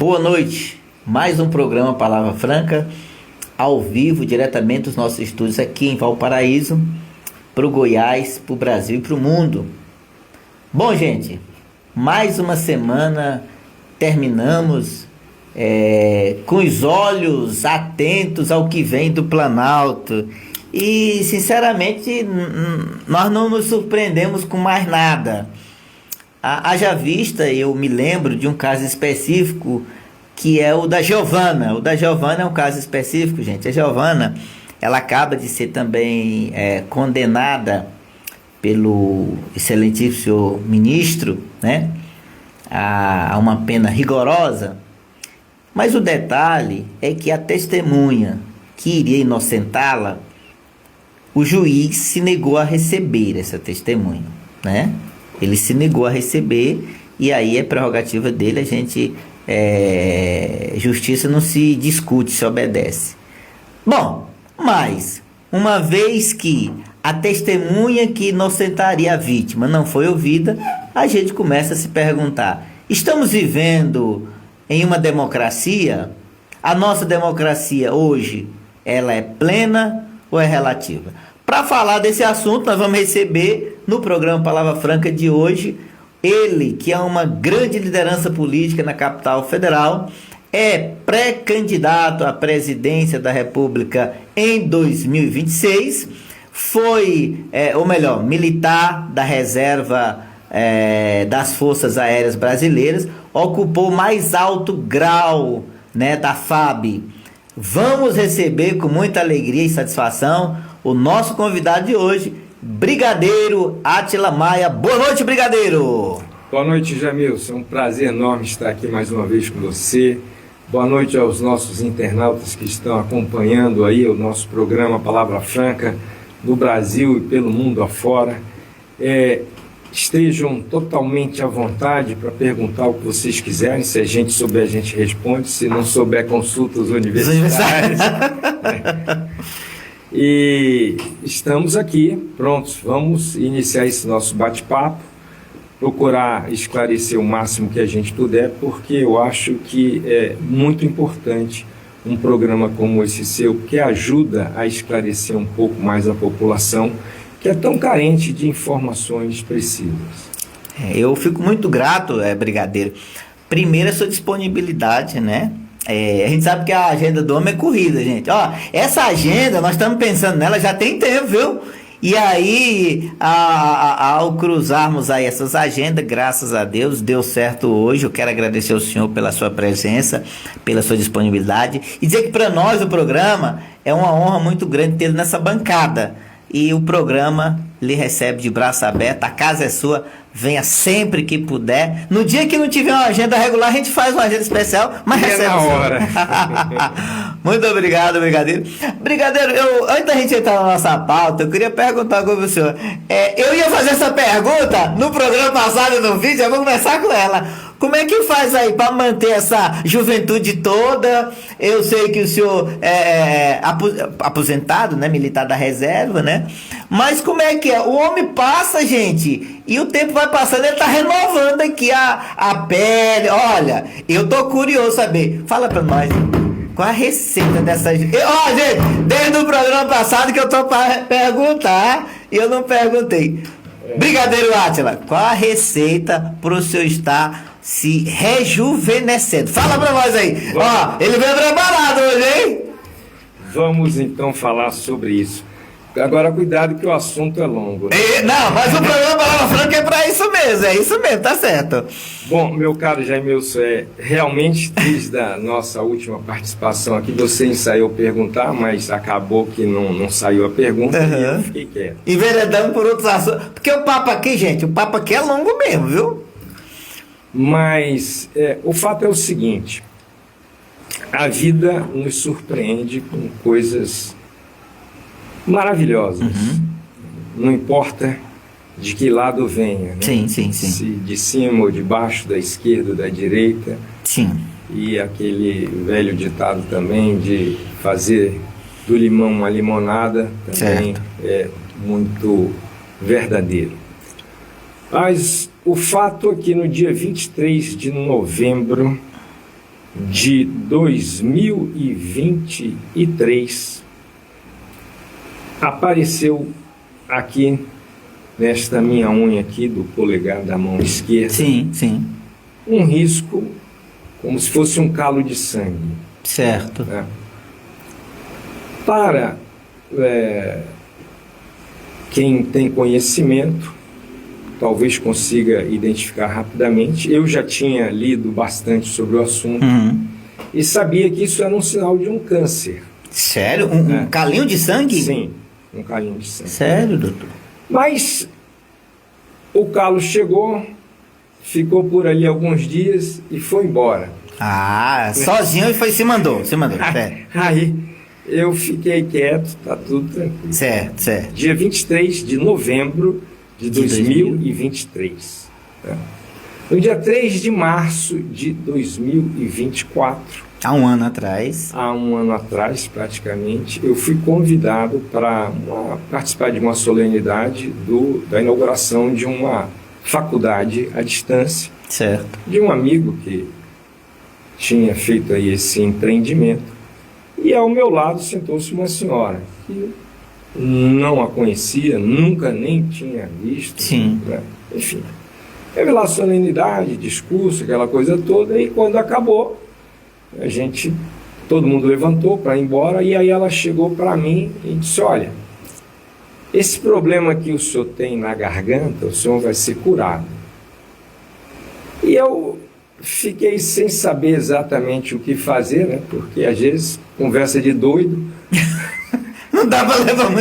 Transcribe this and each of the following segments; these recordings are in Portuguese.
Boa noite, mais um programa Palavra Franca, ao vivo, diretamente dos nossos estúdios aqui em Valparaíso, para o Goiás, para o Brasil e para o mundo. Bom, gente, mais uma semana, terminamos com os olhos atentos ao que vem do Planalto. E, sinceramente, nós não nos surpreendemos com mais nada. Haja vista, eu me lembro de um caso específico, que é o da Giovana. O da Giovana é um caso específico, gente. A Giovana, ela acaba de ser também condenada pelo excelentíssimo ministro, né, a uma pena rigorosa. Mas o detalhe é que a testemunha que iria inocentá-la, o juiz se negou a receber essa testemunha, né? Ele se negou a receber, e aí é prerrogativa dele, a gente, justiça não se discute, se obedece. Bom, mas, uma vez que a testemunha que inocentaria a vítima não foi ouvida, a gente começa a se perguntar, estamos vivendo em uma democracia? A nossa democracia hoje, ela é plena ou é relativa? Para falar desse assunto, nós vamos receber no programa Palavra Franca de hoje, ele que é uma grande liderança política na capital federal, é pré-candidato à presidência da República em 2026, foi, militar da reserva das Forças Aéreas Brasileiras, ocupou o mais alto grau, né, da FAB. Vamos receber com muita alegria e satisfação o nosso convidado de hoje, Brigadeiro Átila Maia. Boa noite, Brigadeiro! Boa noite, Jamilson. É um prazer enorme estar aqui mais uma vez com você. Boa noite aos nossos internautas que estão acompanhando aí o nosso programa Palavra Franca no Brasil e pelo mundo afora. Estejam totalmente à vontade para perguntar o que vocês quiserem. Se a gente souber, a gente responde. Se não souber, consulta os universitários. E estamos aqui, prontos. Vamos iniciar esse nosso bate-papo, procurar esclarecer o máximo que a gente puder, porque eu acho que é muito importante um programa como esse seu, que ajuda a esclarecer um pouco mais a população, que é tão carente de informações precisas. Eu fico muito grato, Brigadeiro. Primeiro, a sua disponibilidade, né? A gente sabe que a agenda do homem é corrida, gente. Ó, essa agenda, nós estamos pensando nela já tem tempo, viu? E aí, ao cruzarmos aí essas agendas, graças a Deus, deu certo hoje. Eu quero agradecer ao senhor pela sua presença, pela sua disponibilidade. E dizer que para nós o programa é uma honra muito grande tê-lo nessa bancada. E o programa lhe recebe de braço aberto, a casa é sua, venha sempre que puder. No dia que não tiver uma agenda regular, a gente faz uma agenda especial, mas recebe na hora. Muito obrigado, Brigadeiro. Brigadeiro, antes da gente entrar na nossa pauta, eu queria perguntar com o senhor. Eu ia fazer essa pergunta no programa passado e no vídeo, eu vou começar com ela. Como é que faz aí para manter essa juventude toda? Eu sei que o senhor é aposentado, né? Militar da reserva, né? Mas como é que é? O homem passa, gente, e o tempo vai passando, ele tá renovando aqui a pele. Olha, eu tô curioso saber. Fala para nós, qual a receita dessa... gente, desde o programa passado que eu tô para perguntar e eu não perguntei. Brigadeiro Átila, qual a receita pro senhor estar se rejuvenescendo? Fala pra nós aí. Ó, ele veio preparado hoje, hein? Vamos então falar sobre isso. Agora, cuidado que o assunto é longo, né? Não, mas o programa Palavra Franca é pra isso mesmo, tá certo. Bom, meu caro Jaimilson, realmente desde a nossa última participação aqui, você ensaiou perguntar, mas acabou que não saiu a pergunta e eu fiquei quieto. Enveredando por outros assuntos. Porque o papo aqui, gente, é longo mesmo, viu? Mas o fato é o seguinte, a vida nos surpreende com coisas maravilhosas. Não importa de que lado venha, né? Sim. Se de cima ou de baixo, da esquerda ou da direita. Sim. E aquele velho ditado também de fazer do limão uma limonada também é muito verdadeiro. Mas o fato é que no dia 23 de novembro de 2023, apareceu aqui, nesta minha unha aqui do polegar da mão esquerda, sim. Um risco como se fosse um calo de sangue. Certo. Né? Para quem tem conhecimento, talvez consiga identificar rapidamente. Eu já tinha lido bastante sobre o assunto e sabia que isso era um sinal de um câncer. Sério? Um calinho de sangue? Sim, um calinho de sangue. Sério, doutor? Mas o calo chegou, ficou por ali alguns dias e foi embora. Sozinho e se mandou. Aí eu fiquei quieto, tá tudo tranquilo. Certo. Dia 23 de novembro de 2023. Tá? No dia 3 de março de 2024. Há um ano atrás, praticamente, eu fui convidado para participar de uma solenidade da inauguração de uma faculdade à distância. Certo. De um amigo que tinha feito aí esse empreendimento. E ao meu lado sentou-se uma senhora que não a conhecia, nunca nem tinha visto. Sim. Né? Enfim, teve lá a solenidade, discurso, aquela coisa toda, e quando acabou, todo mundo levantou para ir embora, e aí ela chegou para mim e disse: olha, esse problema que o senhor tem na garganta, o senhor vai ser curado. E eu fiquei sem saber exatamente o que fazer, né? Porque às vezes conversa de doido. Não dá para levar.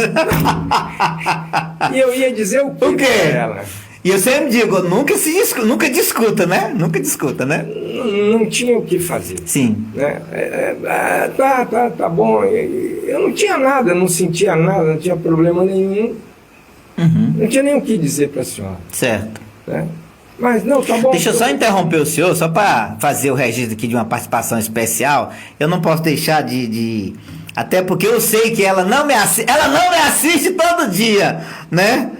E eu ia dizer o quê? Pra ela? E eu sempre digo, nunca discuta, né? Não tinha o que fazer. Sim. Né? Tá bom. Eu não tinha nada, não sentia nada, não tinha problema nenhum. Não tinha nem o que dizer para a senhora. Certo. Né? Mas não, tá bom. Deixa eu só interromper o senhor, só para fazer o registro aqui de uma participação especial. Eu não posso deixar de... Até porque eu sei que ela não me assiste todo dia, né?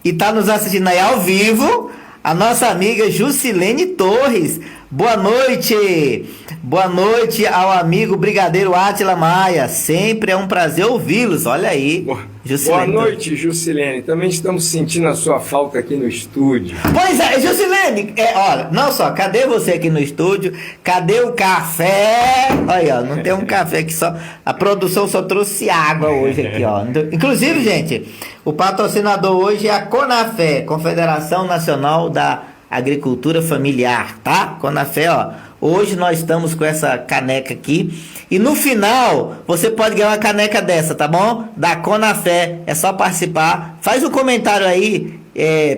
E tá nos assistindo aí ao vivo, a nossa amiga Jusilene Torres. Boa noite! Boa noite ao amigo Brigadeiro Átila Maia. Sempre é um prazer ouvi-los. Olha aí. Boa noite, Jusilene. Também estamos sentindo a sua falta aqui no estúdio. Pois é, Jusilene, olha, não só, cadê você aqui no estúdio? Cadê o café? Olha, ó, não tem um café aqui só. A produção só trouxe água hoje aqui, ó. Inclusive, gente, o patrocinador hoje é a Conafé, Confederação Nacional da Agricultura Familiar, tá? Conafé, ó. Hoje nós estamos com essa caneca aqui. E no final, você pode ganhar uma caneca dessa, tá bom? Da Conafé. É só participar. Faz um comentário aí,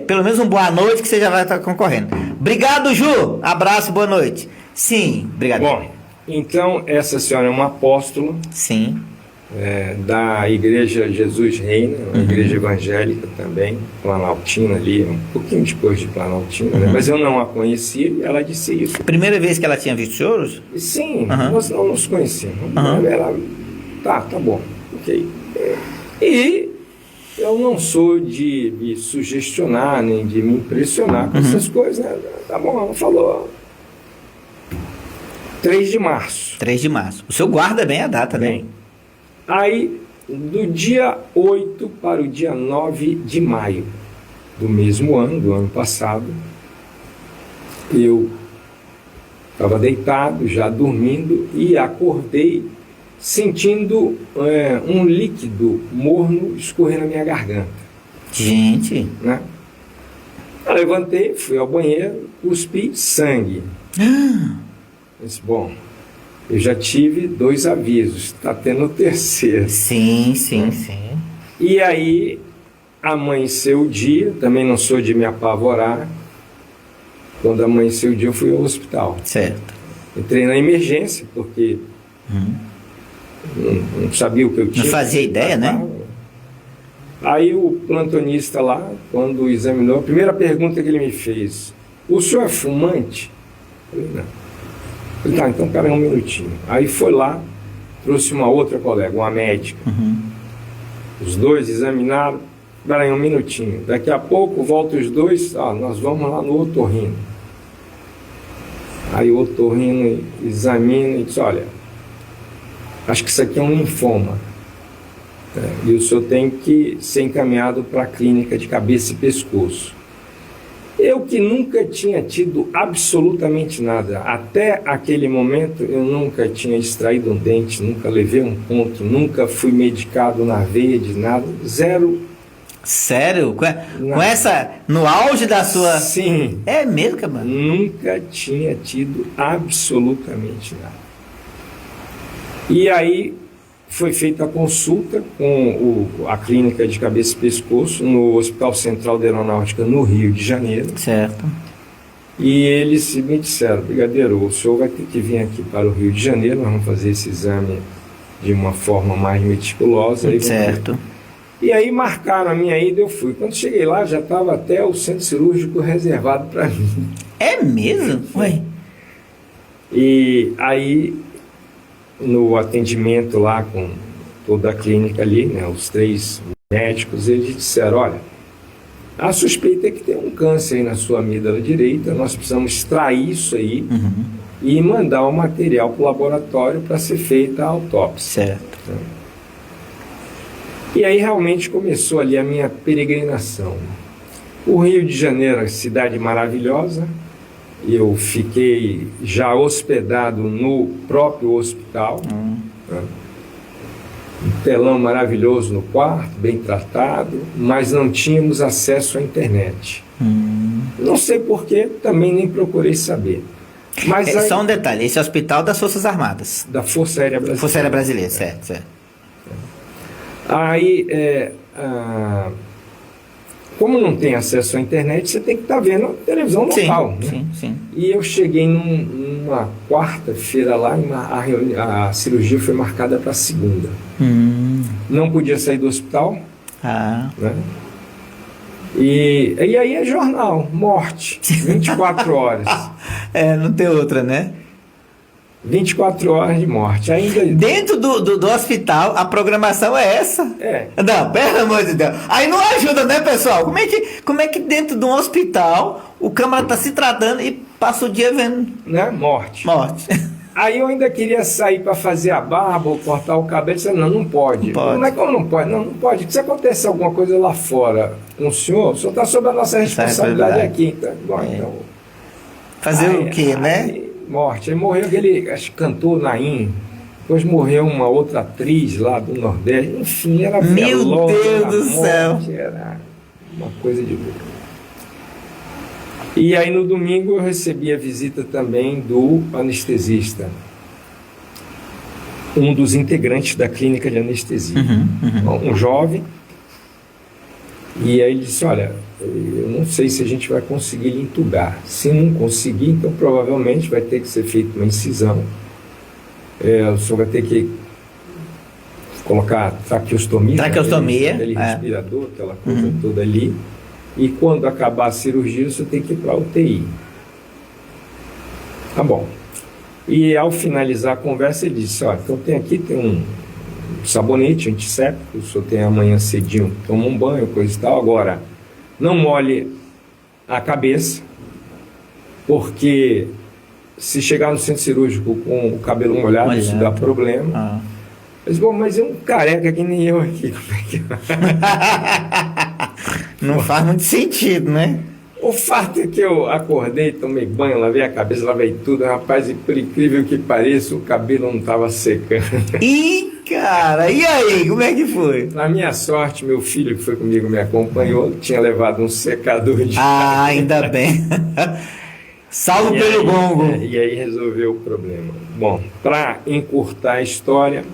pelo menos um boa noite, que você já vai estar concorrendo. Obrigado, Ju. Abraço, boa noite. Sim, obrigado. Bom, então essa senhora é uma apóstola. Sim. Da Igreja Jesus Reina, uma igreja evangélica também, Planaltina ali, um pouquinho depois de Planaltina, né? Mas eu não a conhecia e ela disse isso. Primeira vez que ela tinha visto choros? Sim, nós não nos conhecíamos. Ela, tá bom, ok. E eu não sou de me sugestionar, nem de me impressionar com essas coisas, né? Tá bom, ela falou. 3 de março. 3 de março. O senhor guarda bem a data, né? Bem. Aí, do dia 8 para o dia 9 de maio do mesmo ano, do ano passado, eu estava deitado, já dormindo, e acordei sentindo um líquido morno escorrer na minha garganta. Gente! Né? Eu levantei, fui ao banheiro, cuspi sangue. Eu disse, bom... Eu já tive 2 avisos, está tendo o 3º. Sim. E aí, amanheceu o dia, também não sou de me apavorar. Quando amanheceu o dia, eu fui ao hospital. Certo. Entrei na emergência, porque não sabia o que eu tinha. Não fazia ideia, né? Aí o plantonista lá, quando examinou, a primeira pergunta que ele me fez: o senhor é fumante? Eu falei, não. Falei, tá, então pera aí um minutinho. Aí foi lá, trouxe uma outra colega, uma médica. Os 2 examinaram, pera aí um minutinho. Daqui a pouco volta os 2, nós vamos lá no otorrino. Aí o otorrino examina e diz, olha, acho que isso aqui é um linfoma. E o senhor tem que ser encaminhado para a clínica de cabeça e pescoço. Eu que nunca tinha tido absolutamente nada, até aquele momento eu nunca tinha extraído um dente, nunca levei um ponto, nunca fui medicado na veia de nada, zero. Sério? Com essa, no auge da sua... Sim. É mesmo, cara? Nunca tinha tido absolutamente nada. E aí foi feita a consulta com a clínica de cabeça e pescoço no Hospital Central de Aeronáutica no Rio de Janeiro. Certo. E eles me disseram, brigadeiro, o senhor vai ter que vir aqui para o Rio de Janeiro, nós vamos fazer esse exame de uma forma mais meticulosa. Certo. E aí marcaram a minha ida, eu fui. Quando cheguei lá, já estava até o centro cirúrgico reservado para mim. É mesmo? Ué. E aí, no atendimento lá com toda a clínica ali, né, os 3 médicos, eles disseram, olha, a suspeita é que tem um câncer aí na sua amígdala direita, nós precisamos extrair isso aí e mandar o material para o laboratório para ser feita a autópsia. Certo. E aí realmente começou ali a minha peregrinação. O Rio de Janeiro, a cidade maravilhosa, eu fiquei já hospedado no próprio hospital, né? Um telão maravilhoso no quarto, bem tratado, mas não tínhamos acesso à internet. Não sei porquê, também nem procurei saber. Mas aí, só um detalhe, esse é o Hospital das Forças Armadas. da Força Aérea Brasileira. Força Aérea Brasileira, certo. Aí, como não tem acesso à internet, você tem que estar vendo a televisão local. Sim. E eu cheguei numa quarta-feira lá, a cirurgia foi marcada para segunda. Não podia sair do hospital. Né? E aí é jornal, morte, 24 horas. Não tem outra, né? 24 horas de morte. Ainda... Dentro do hospital, a programação é essa? Não, pelo amor de Deus. Aí não ajuda, né, pessoal? Como é que dentro de um hospital o câmara está se tratando e passa o dia vendo... Né? Morte. Aí eu ainda queria sair para fazer a barba ou cortar o cabelo. Disse, não pode. Não é como não pode? Não pode. Se acontecer alguma coisa lá fora com o senhor está sob a nossa responsabilidade aqui. Então, então... Fazer o quê, né? Morte. Aí morreu aquele, acho que cantor Naim, depois morreu uma outra atriz lá do Nordeste, enfim, era Meu Deus do céu! Era uma coisa de louco. E aí no domingo eu recebi a visita também do anestesista, um dos integrantes da clínica de anestesia, um jovem, e aí ele disse, olha, eu não sei se a gente vai conseguir lhe entubar. Se não conseguir, então provavelmente vai ter que ser feita uma incisão. O senhor vai ter que colocar traqueostomia. Aquele respirador, aquela coisa toda ali. E quando acabar a cirurgia, você tem que ir para a UTI. Tá bom. E ao finalizar a conversa, ele disse, olha, então tem um sabonete antisséptico, o senhor tem amanhã cedinho, toma um banho, coisa e tal. Agora, não molhe a cabeça, porque se chegar no centro cirúrgico com o cabelo molhado, isso dá problema. Mas é um careca que nem eu aqui. Como é que... Não faz muito sentido, né? O fato é que eu acordei, tomei banho, lavei a cabeça, lavei tudo, rapaz, e por incrível que pareça, o cabelo não estava secando. Ih, cara, e aí, como é que foi? Na minha sorte, meu filho que foi comigo me acompanhou, tinha levado um secador de cabelo. Ainda bem. Salvo pelo gongo. E aí resolveu o problema. Bom, para encurtar a história,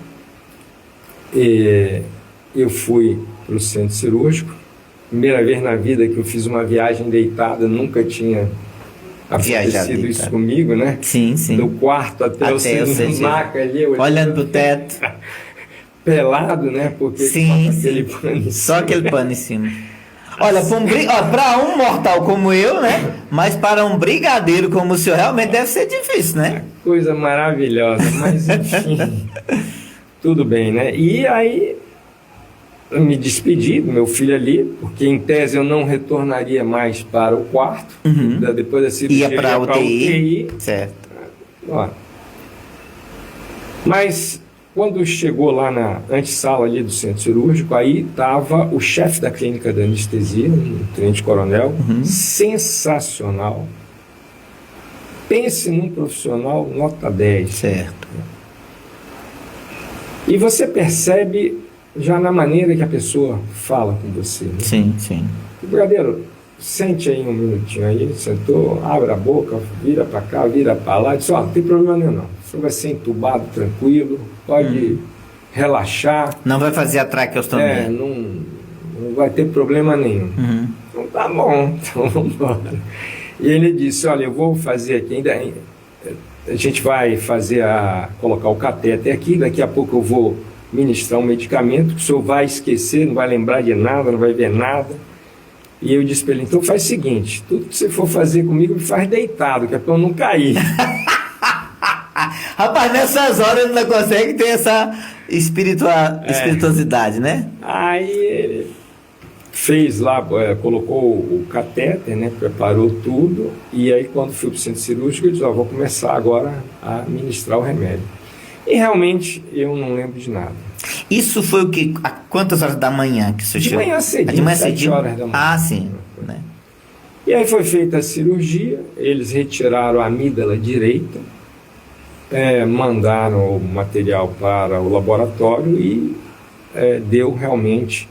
eu fui para o centro cirúrgico. Primeira vez na vida que eu fiz uma viagem deitada, nunca tinha acontecido isso comigo, né? Sim. Do quarto até o segundo maca ali. Olhando pro teto. Pelado, né? Porque aquele pano em cima. Só aquele pano em cima. Olha, para um mortal como eu, né? Mas para um brigadeiro como o senhor, realmente deve ser difícil, né? Coisa maravilhosa, mas enfim, tudo bem, né? E aí eu me despedi do meu filho ali, porque em tese eu não retornaria mais para o quarto, depois da cirurgia ia para a UTI. Certo. Ó. Mas quando chegou lá na antessala ali do centro cirúrgico, aí estava o chefe da clínica de anestesia, um tenente-coronel, sensacional. Pense num profissional nota 10. Certo. E você percebe já na maneira que a pessoa fala com você. Né? Sim, sim. Brigadeiro, sente aí um minutinho aí. Ele sentou, abre a boca, vira para cá, vira para lá. Disse, ó, não tem problema nenhum não. Você vai ser entubado tranquilo, pode relaxar. Não vai fazer a traqueostomia. Não vai ter problema nenhum. Então tá bom, então vamos embora. E ele disse, olha, eu vou fazer aqui ainda... A gente vai colocar o catéter aqui, daqui a pouco eu vou ministrar um medicamento, que o senhor vai esquecer, não vai lembrar de nada, não vai ver nada. E eu disse para ele, então faz o seguinte, tudo que você for fazer comigo, me faz deitado, que é para eu não cair. Rapaz, nessas horas ele não consegue ter essa espirituosidade, né? Aí ele fez lá, colocou o catéter, né, preparou tudo, e aí quando fui para o centro cirúrgico, eu disse, vou começar agora a ministrar o remédio. E realmente eu não lembro de nada. Isso foi o que? A quantas horas da manhã que você chegou? De manhã cedinho, de manhã 7 cedinho? horas da manhã. Ah, sim. Né? E aí foi feita a cirurgia, eles retiraram a amígdala direita, mandaram o material para o laboratório e deu realmente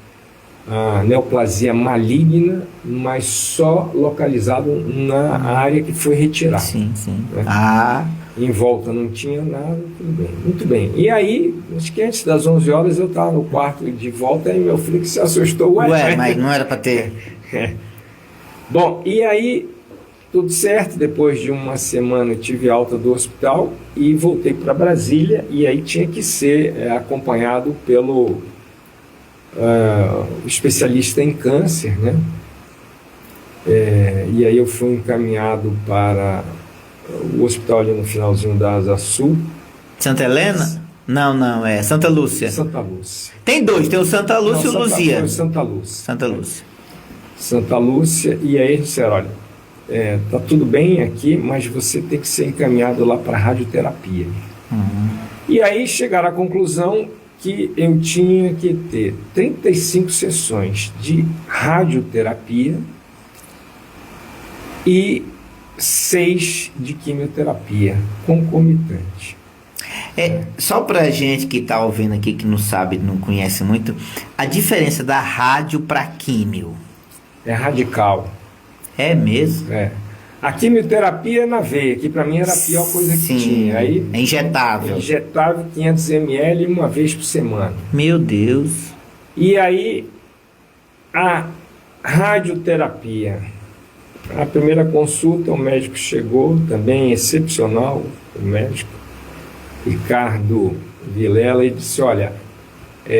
a neoplasia maligna, mas só localizado na área que foi retirada. Sim, sim. Né? Ah. Em volta não tinha nada, tudo bem, muito bem. E aí, acho que antes das 11 horas eu estava no quarto de volta e meu filho que se assustou. Ué, mas não era para ter... Bom, e aí, tudo certo, depois de uma semana eu tive alta do hospital e voltei para Brasília, e aí tinha que ser acompanhado pelo especialista em câncer, né? E aí eu fui encaminhado para o hospital ali no finalzinho da Asa Sul. Santa Helena? Não, é Santa Lúcia. Santa Lúcia. Tem dois, tem o Santa Lúcia e o Luzia. Santa Lúcia. Santa Lúcia. Santa Lúcia, e aí eles disseram, olha, tá tudo bem aqui, mas você tem que ser encaminhado lá para radioterapia. E aí chegaram à conclusão que eu tinha que ter 35 sessões de radioterapia e 6 de quimioterapia concomitante. Só pra gente que tá ouvindo aqui, que não sabe, não conhece muito, a diferença da rádio para químio. É radical. É mesmo? A quimioterapia é na veia, que para mim era a pior coisa que tinha. Aí, é injetável. Injetável 500 ml uma vez por semana. Meu Deus. E aí, a radioterapia. A primeira consulta, o médico chegou, também excepcional, o médico, Ricardo Vilela, e disse, olha,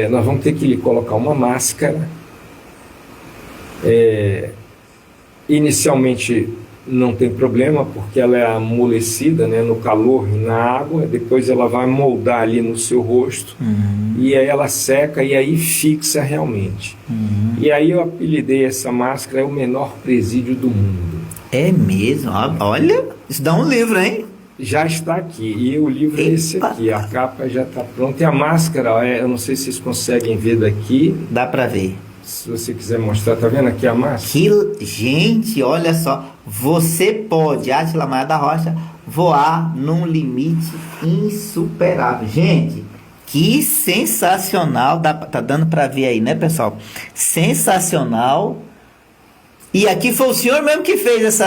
nós vamos ter que lhe colocar uma máscara. Inicialmente não tem problema, porque ela é amolecida, né, no calor e na água, depois ela vai moldar ali no seu rosto, e aí ela seca e aí fixa realmente. E aí eu apelidei essa máscara, o menor presídio do mundo. É mesmo? Olha, isso dá um livro, hein? Já está aqui, e o livro é esse aqui, a capa já está pronta, e a máscara, eu não sei se vocês conseguem ver daqui. Dá para ver. Se você quiser mostrar, tá vendo aqui a máscara? Gente, olha só, você pode, Átila Maia da Rocha, voar num limite insuperável. Gente, que sensacional, tá dando para ver aí, né, pessoal? Sensacional. E aqui foi o senhor mesmo que fez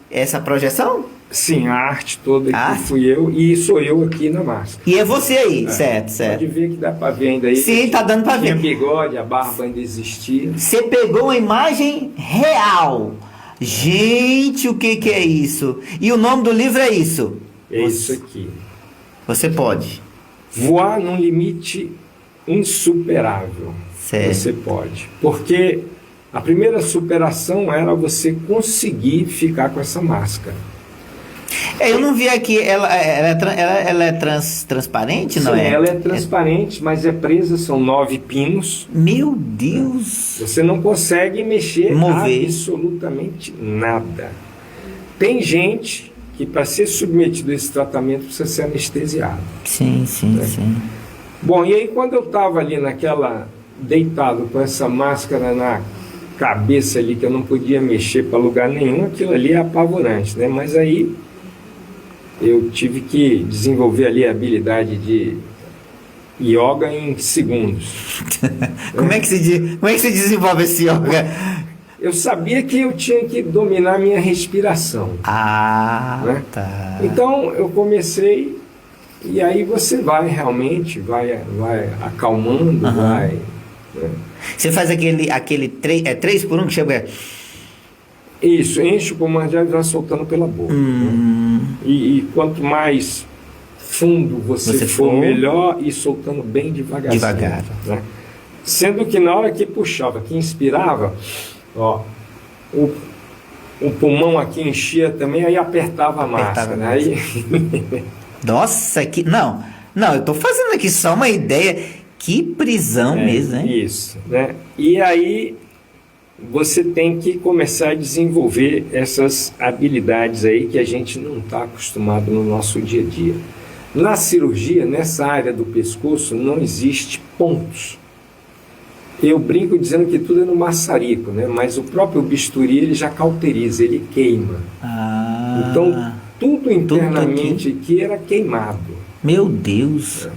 essa projeção? Sim, a arte toda aqui fui eu, e sou eu aqui na máscara. E é você aí, certo. Pode ver que dá para ver ainda aí. Sim, tá dando para ver. Tinha bigode, a barba ainda existia. Você pegou uma imagem real. Gente, o que é isso? E o nome do livro é isso? É isso aqui. Você pode. Voar num limite insuperável. Certo. Você pode. Porque a primeira superação era você conseguir ficar com essa máscara. Eu não vi aqui, ela é transparente, não Sim, é? Ela é transparente, mas é presa, são 9 pinos. Meu Deus! Você não consegue mover absolutamente absolutamente nada. Tem gente que para ser submetido a esse tratamento precisa ser anestesiado. Sim, sim, sim. Bom, e aí quando eu estava ali deitado com essa máscara na cabeça ali, que eu não podia mexer para lugar nenhum, aquilo ali é apavorante, né? Mas aí eu tive que desenvolver ali a habilidade de yoga em segundos. Como é que se desenvolve esse yoga? Eu sabia que eu tinha que dominar a minha respiração. Ah, tá. Então eu comecei, e aí você vai acalmando, vai. Né? Você faz aquele 3 por 1 que chega. Isso, enche o pulmão de ar e vai soltando pela boca. Né? E quanto mais fundo você for, melhor, e soltando bem devagarzinho. Devagar. Né? Sendo que na hora que puxava, que inspirava, ó, o pulmão aqui enchia também, aí apertava a máscara. Né? Aí... Nossa, não, eu tô fazendo aqui só uma ideia. Que prisão mesmo, né? Isso, né? E aí você tem que começar a desenvolver essas habilidades aí que a gente não está acostumado no nosso dia a dia. Na cirurgia, nessa área do pescoço, não existe pontos. Eu brinco dizendo que tudo é no maçarico, né? Mas o próprio bisturi ele já cauteriza, ele queima. Então tudo internamente aqui era queimado. Meu Deus!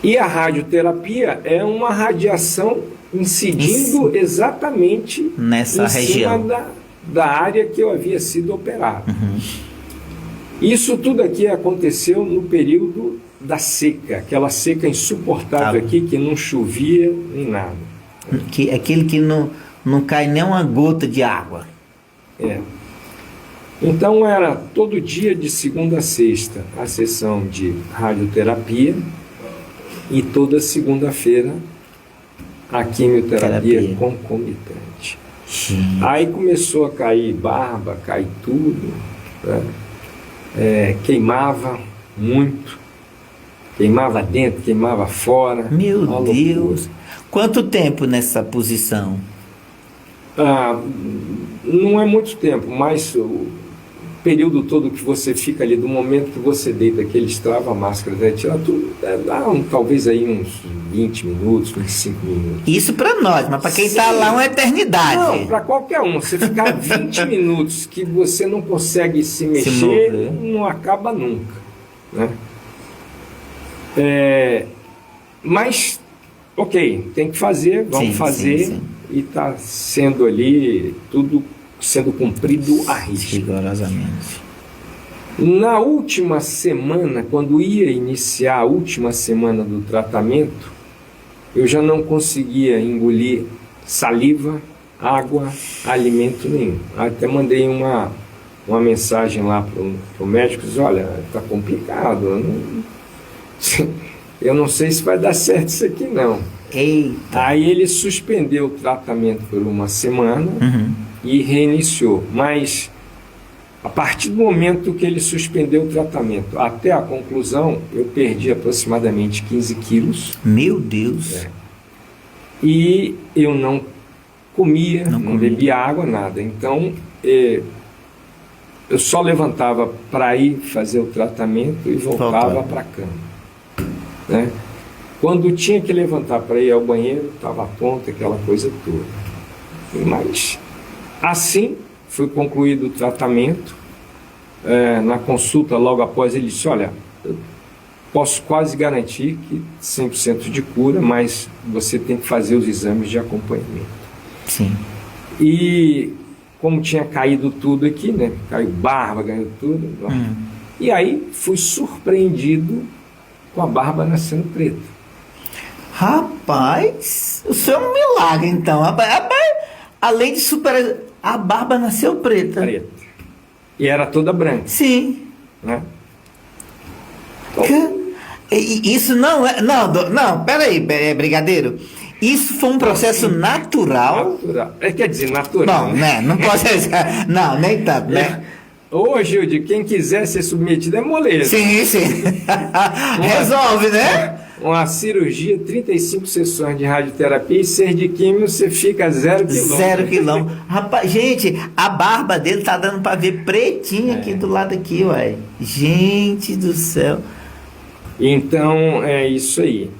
E a radioterapia é uma radiação incidindo exatamente nessa região cima da área que eu havia sido operado. Isso tudo aqui aconteceu no período da seca, aquela seca insuportável aqui, que não chovia nem nada. Aquele que não cai nem uma gota de água. Então era todo dia de segunda a sexta a sessão de radioterapia e toda segunda-feira a quimioterapia concomitante. Aí começou a cair barba, cair tudo, né? Queimava muito, queimava dentro, queimava fora. Meu Deus! Quanto tempo nessa posição? Não é muito tempo, mas o período todo que você fica ali, do momento que você deita, que ele estrava a máscara, né, tira tudo, talvez aí uns 20 minutos, 25 minutos. Isso para nós, mas para quem está lá uma eternidade. Não, para qualquer um. Você ficar 20 minutos que você não consegue se mexer, não acaba nunca. Né? Mas, ok, tem que fazer, vamos fazer, sim. E está sendo ali tudo sendo cumprido à risca. Rigorosamente. Na última semana, quando ia iniciar a última semana do tratamento, eu já não conseguia engolir saliva, água, alimento nenhum. Até mandei uma mensagem lá para o médico, disse, olha, está complicado, eu não sei se vai dar certo isso aqui não. Eita. Aí ele suspendeu o tratamento por uma semana e reiniciou, mas a partir do momento que ele suspendeu o tratamento até a conclusão, eu perdi aproximadamente 15 quilos. Meu Deus! E eu não comia, não bebia água, nada. Então, eu só levantava para ir fazer o tratamento e voltava para a cama. Né? Quando tinha que levantar para ir ao banheiro, estava a ponta, aquela coisa toda. Mas, assim, foi concluído o tratamento. Na consulta, logo após, ele disse, olha, eu posso quase garantir que 100% de cura, mas você tem que fazer os exames de acompanhamento. Sim. E como tinha caído tudo aqui, né? Caiu barba, caiu tudo. E aí fui surpreendido com a barba nascendo preta. Rapaz, o seu é um milagre então. Além de superar, a barba nasceu preta. Preta. E era toda branca. Sim. Né? Isso não é. Não, peraí, brigadeiro. Isso foi um processo natural. Natural. Quer dizer, natural. Não, né? Não pode ser. Não, nem tanto, né? Hoje, quem quiser ser submetido é moleza. Sim. Resolve, né? uma cirurgia, 35 sessões de radioterapia e 6 de químio, você fica 0 quilômetros. 0 quilômetros. Rapaz, gente, a barba dele tá dando para ver pretinha aqui do lado aqui, ué. Gente do céu. Então, é isso aí.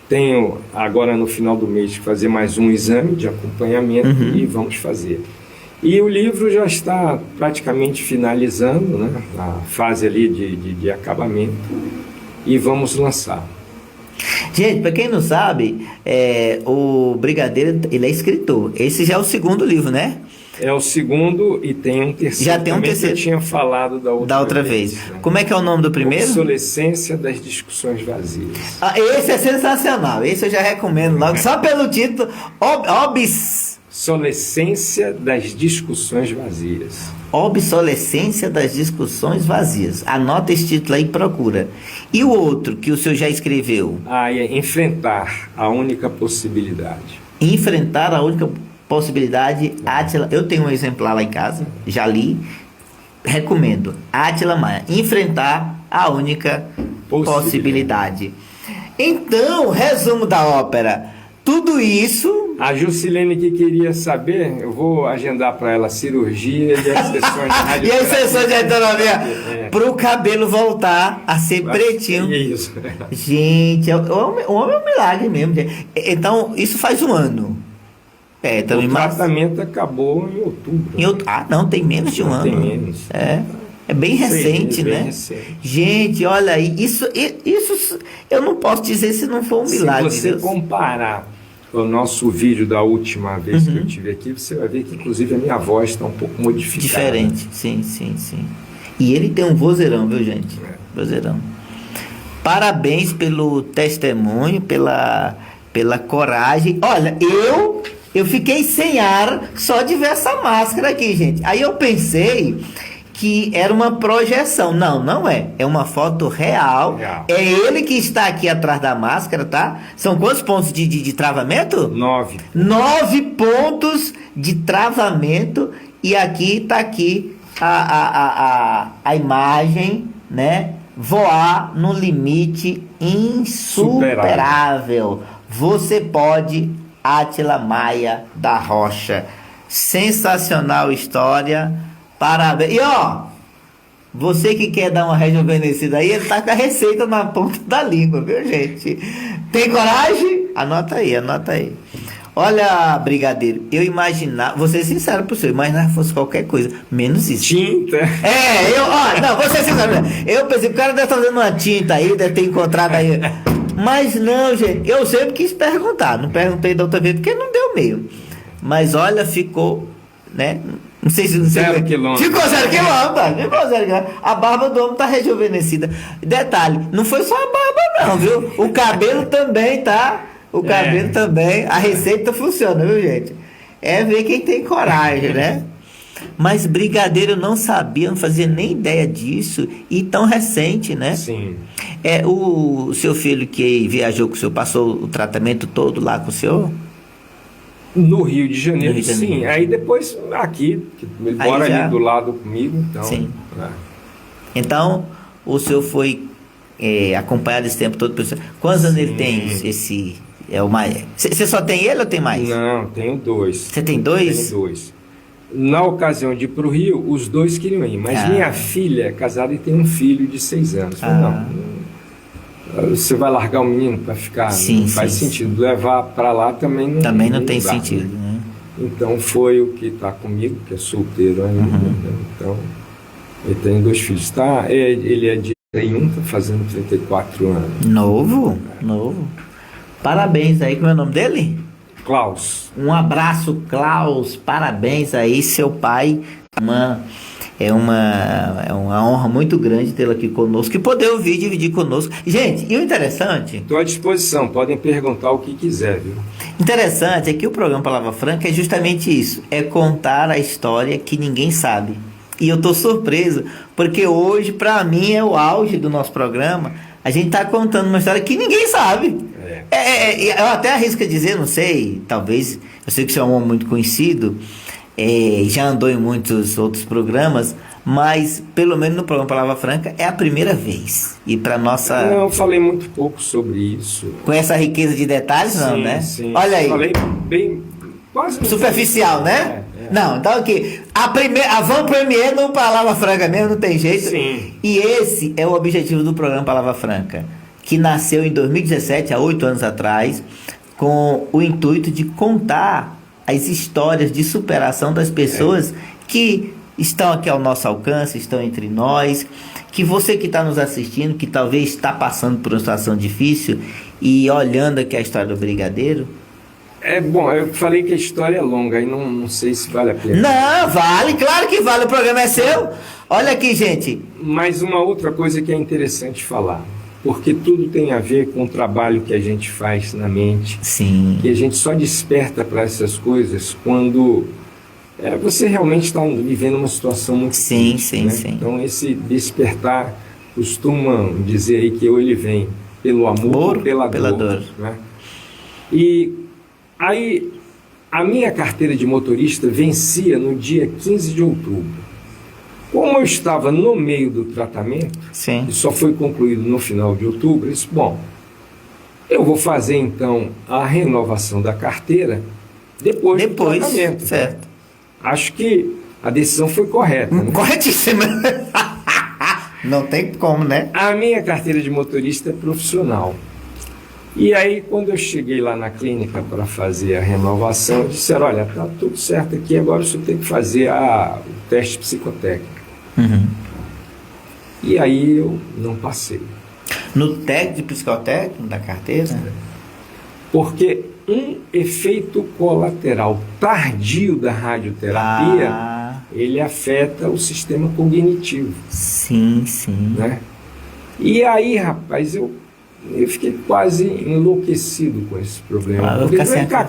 Tenho agora no final do mês que fazer mais um exame de acompanhamento e vamos fazer. E o livro já está praticamente finalizando, né? A fase ali de acabamento, e vamos lançar. Gente, para quem não sabe, o Brigadeiro, ele é escritor. Esse já é o segundo livro, né? É o segundo e tem um terceiro. Já tem um terceiro. Que eu tinha falado da outra vez. Né? Como é que é o nome do primeiro? Obsolescência das discussões vazias. Esse é sensacional. Esse eu já recomendo logo, só pelo título. Obsolescência das discussões vazias. Obsolescência das discussões vazias. Anota esse título aí e procura. E o outro que o senhor já escreveu? É Enfrentar a única possibilidade. Enfrentar a única possibilidade. Átila, eu tenho um exemplar lá em casa, já li, recomendo. Átila Maia, Enfrentar a única possibilidade. Então, resumo da ópera. Tudo isso... A Juscelene que queria saber, eu vou agendar para ela cirurgia e as sessões de radioterapia. E as sessões de radioterapia. Para o cabelo voltar a ser pretinho. Isso. Gente, o homem é um milagre mesmo. Gente. Então, isso faz um ano. O tratamento acabou em outubro. Não, tem menos de um ano. Tem menos. É bem recente, né? Bem recente. Gente, olha aí, isso eu não posso dizer se não for um milagre. Se você comparar o nosso vídeo da última vez que eu estive aqui, você vai ver que inclusive a minha voz está um pouco modificada. Diferente, sim. E ele tem um vozeirão, viu, gente? Vozeirão. Parabéns pelo testemunho, pela coragem. Olha, eu fiquei sem ar só de ver essa máscara aqui, gente. Aí eu pensei que era uma projeção. Não é. É uma foto real. É ele que está aqui atrás da máscara, tá? São quantos pontos de travamento? 9. 9 pontos de travamento. E aqui tá aqui a imagem, né? Voar no limite insuperável. Você pode, Átila Maia da Rocha. Sensacional história. Parabéns. E você que quer dar uma rejuvenescida aí, ele tá com a receita na ponta da língua, viu, gente? Tem coragem? Anota aí. Olha, Brigadeiro, eu imaginava, vou ser sincero pro senhor, imaginava que fosse qualquer coisa, menos isso. Tinta? Vou ser sincero. Eu pensei, o cara deve estar fazendo uma tinta aí, deve ter encontrado aí. Mas não, gente, eu sempre quis perguntar, não perguntei da outra vez, porque não deu meio. Mas olha, ficou, né? Não sei se... 0 quilômetros. Ficou 0 quilômetros. A barba do homem tá rejuvenescida. Detalhe, não foi só a barba não, viu? O cabelo também, tá? O cabelo também. A receita funciona, viu, gente? É ver quem tem coragem, né? Mas Brigadeiro não sabia, não fazia nem ideia disso. E tão recente, né? Sim. O seu filho que viajou com o senhor, passou o tratamento todo lá com o senhor? No Rio de Janeiro, sim. Aí depois aqui, ele mora ali do lado comigo, então... Sim. Então, o senhor foi acompanhado esse tempo todo? Quantos anos ele tem? Você só tem ele ou tem mais? Não, tenho 2. Você tem 2? Tenho 2. Na ocasião de ir para o Rio, os 2 queriam ir, mas minha filha é casada e tem um filho de 6 anos. Não, você vai largar o menino para ficar? Sim, não faz sentido. Levar para lá também não tem dá, sentido. Né? Então foi o que está comigo, que é solteiro ainda. Então, ele tem 2 filhos. Ele é de 31, está fazendo 34 anos. Novo. Parabéns aí, como é o nome dele? Klaus. Um abraço, Klaus. Parabéns aí, seu pai. É uma honra muito grande tê-lo aqui conosco e poder ouvir e dividir conosco. Gente, e o interessante... Estou à disposição, podem perguntar o que quiser, viu? Interessante é que o programa Palavra Franca é justamente isso, é contar a história que ninguém sabe. E eu estou surpreso, porque hoje, para mim, é o auge do nosso programa. A gente está contando uma história que ninguém sabe. Eu até arrisco a dizer, não sei, talvez, eu sei que você é um homem muito conhecido, já andou em muitos outros programas, mas pelo menos no programa Palavra Franca é a primeira vez. E para nossa... Não, eu falei muito pouco sobre isso. Com essa riqueza de detalhes, não, Sim, né? sim. Olha aí. Falei bem... Quase superficial, né? Não, então aqui, a Van Premier no Palavra Franca mesmo, não tem jeito. Sim. E esse é o objetivo do programa Palavra Franca, que nasceu em 2017, há 8 anos atrás, com o intuito de contar as histórias de superação das pessoas que estão aqui ao nosso alcance, estão entre nós, que você que está nos assistindo, que talvez está passando por uma situação difícil e olhando aqui a história do Brigadeiro. Bom, eu falei que a história é longa e não sei se vale a pena. Não, vale, claro que vale, o programa é seu. Olha aqui, gente. Mas uma outra coisa que é interessante falar, porque tudo tem a ver com o trabalho que a gente faz na mente. Sim. Que a gente só desperta para essas coisas quando você realmente está vivendo uma situação muito difícil, né? Sim. Então esse despertar, costumam dizer aí que ou ele vem pelo amor ou pela dor. Né? E aí, a minha carteira de motorista vencia no dia 15 de outubro. Como eu estava no meio do tratamento, e só foi concluído no final de outubro, eu disse, bom, eu vou fazer então a renovação da carteira depois do tratamento. Certo. Acho que a decisão foi correta. Né? Corretíssima. Não tem como, né? A minha carteira de motorista é profissional. E aí, quando eu cheguei lá na clínica para fazer a renovação, disseram, olha, tá tudo certo aqui, agora você tem que fazer o teste psicotécnico. E aí eu não passei. No teste de psicotécnico da carteira? Porque um efeito colateral tardio da radioterapia, ele afeta o sistema cognitivo. Sim. Né? E aí, rapaz, eu fiquei quase enlouquecido com esse problema. Porque,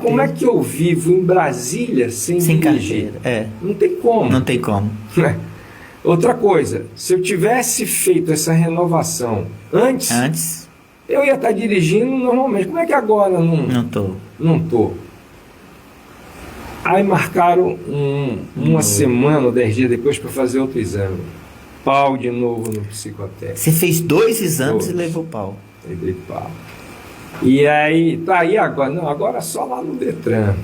como é que eu vivo em Brasília sem dirigir? Carteira? Não tem como. Não tem como. Outra coisa, se eu tivesse feito essa renovação antes, eu ia estar dirigindo normalmente. Como é que agora não tô? Aí marcaram uma semana ou 10 dias depois para fazer outro exame. Pau de novo no psicotécnico. Você fez 2 exames e levou pau. Levei pau. E aí, aí agora? Não, agora só lá no Detran.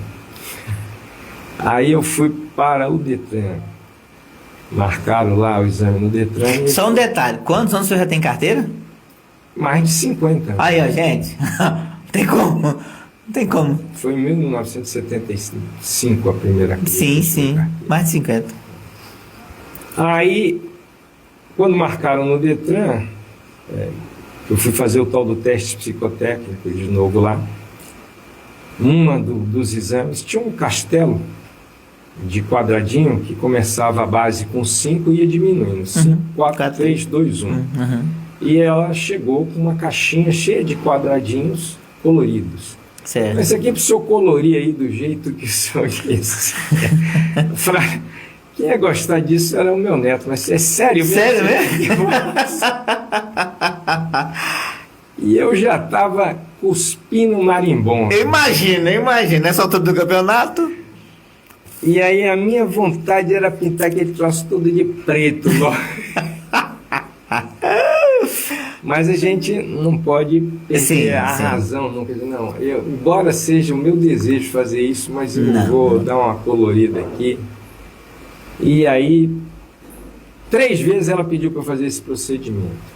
Aí eu fui para o Detran. Marcaram lá o exame no Detran. Só um detalhe, quantos anos você já tem carteira? Mais de 50. Aí, ó, gente. Não tem como. Foi em 1975 a primeira coisa. Sim. Mais de 50. Aí, quando marcaram no Detran, eu fui fazer o tal do teste psicotécnico de novo lá. Dos exames tinha um castelo de quadradinho que começava a base com 5 e ia diminuindo. 5, 4, 3, 2, 1. E ela chegou com uma caixinha cheia de quadradinhos coloridos. Certo. Esse aqui é para o senhor colorir aí do jeito que o senhor disse. Quem ia gostar disso era o meu neto, mas é sério mesmo? Sério mesmo? E eu já estava cuspindo marimbondo. Imagina, nessa altura do campeonato. E aí a minha vontade era pintar aquele troço todo de preto. Mas a gente não pode perder a razão. Não, embora seja o meu desejo fazer isso, mas eu vou dar uma colorida aqui. E aí, 3 vezes ela pediu para fazer esse procedimento.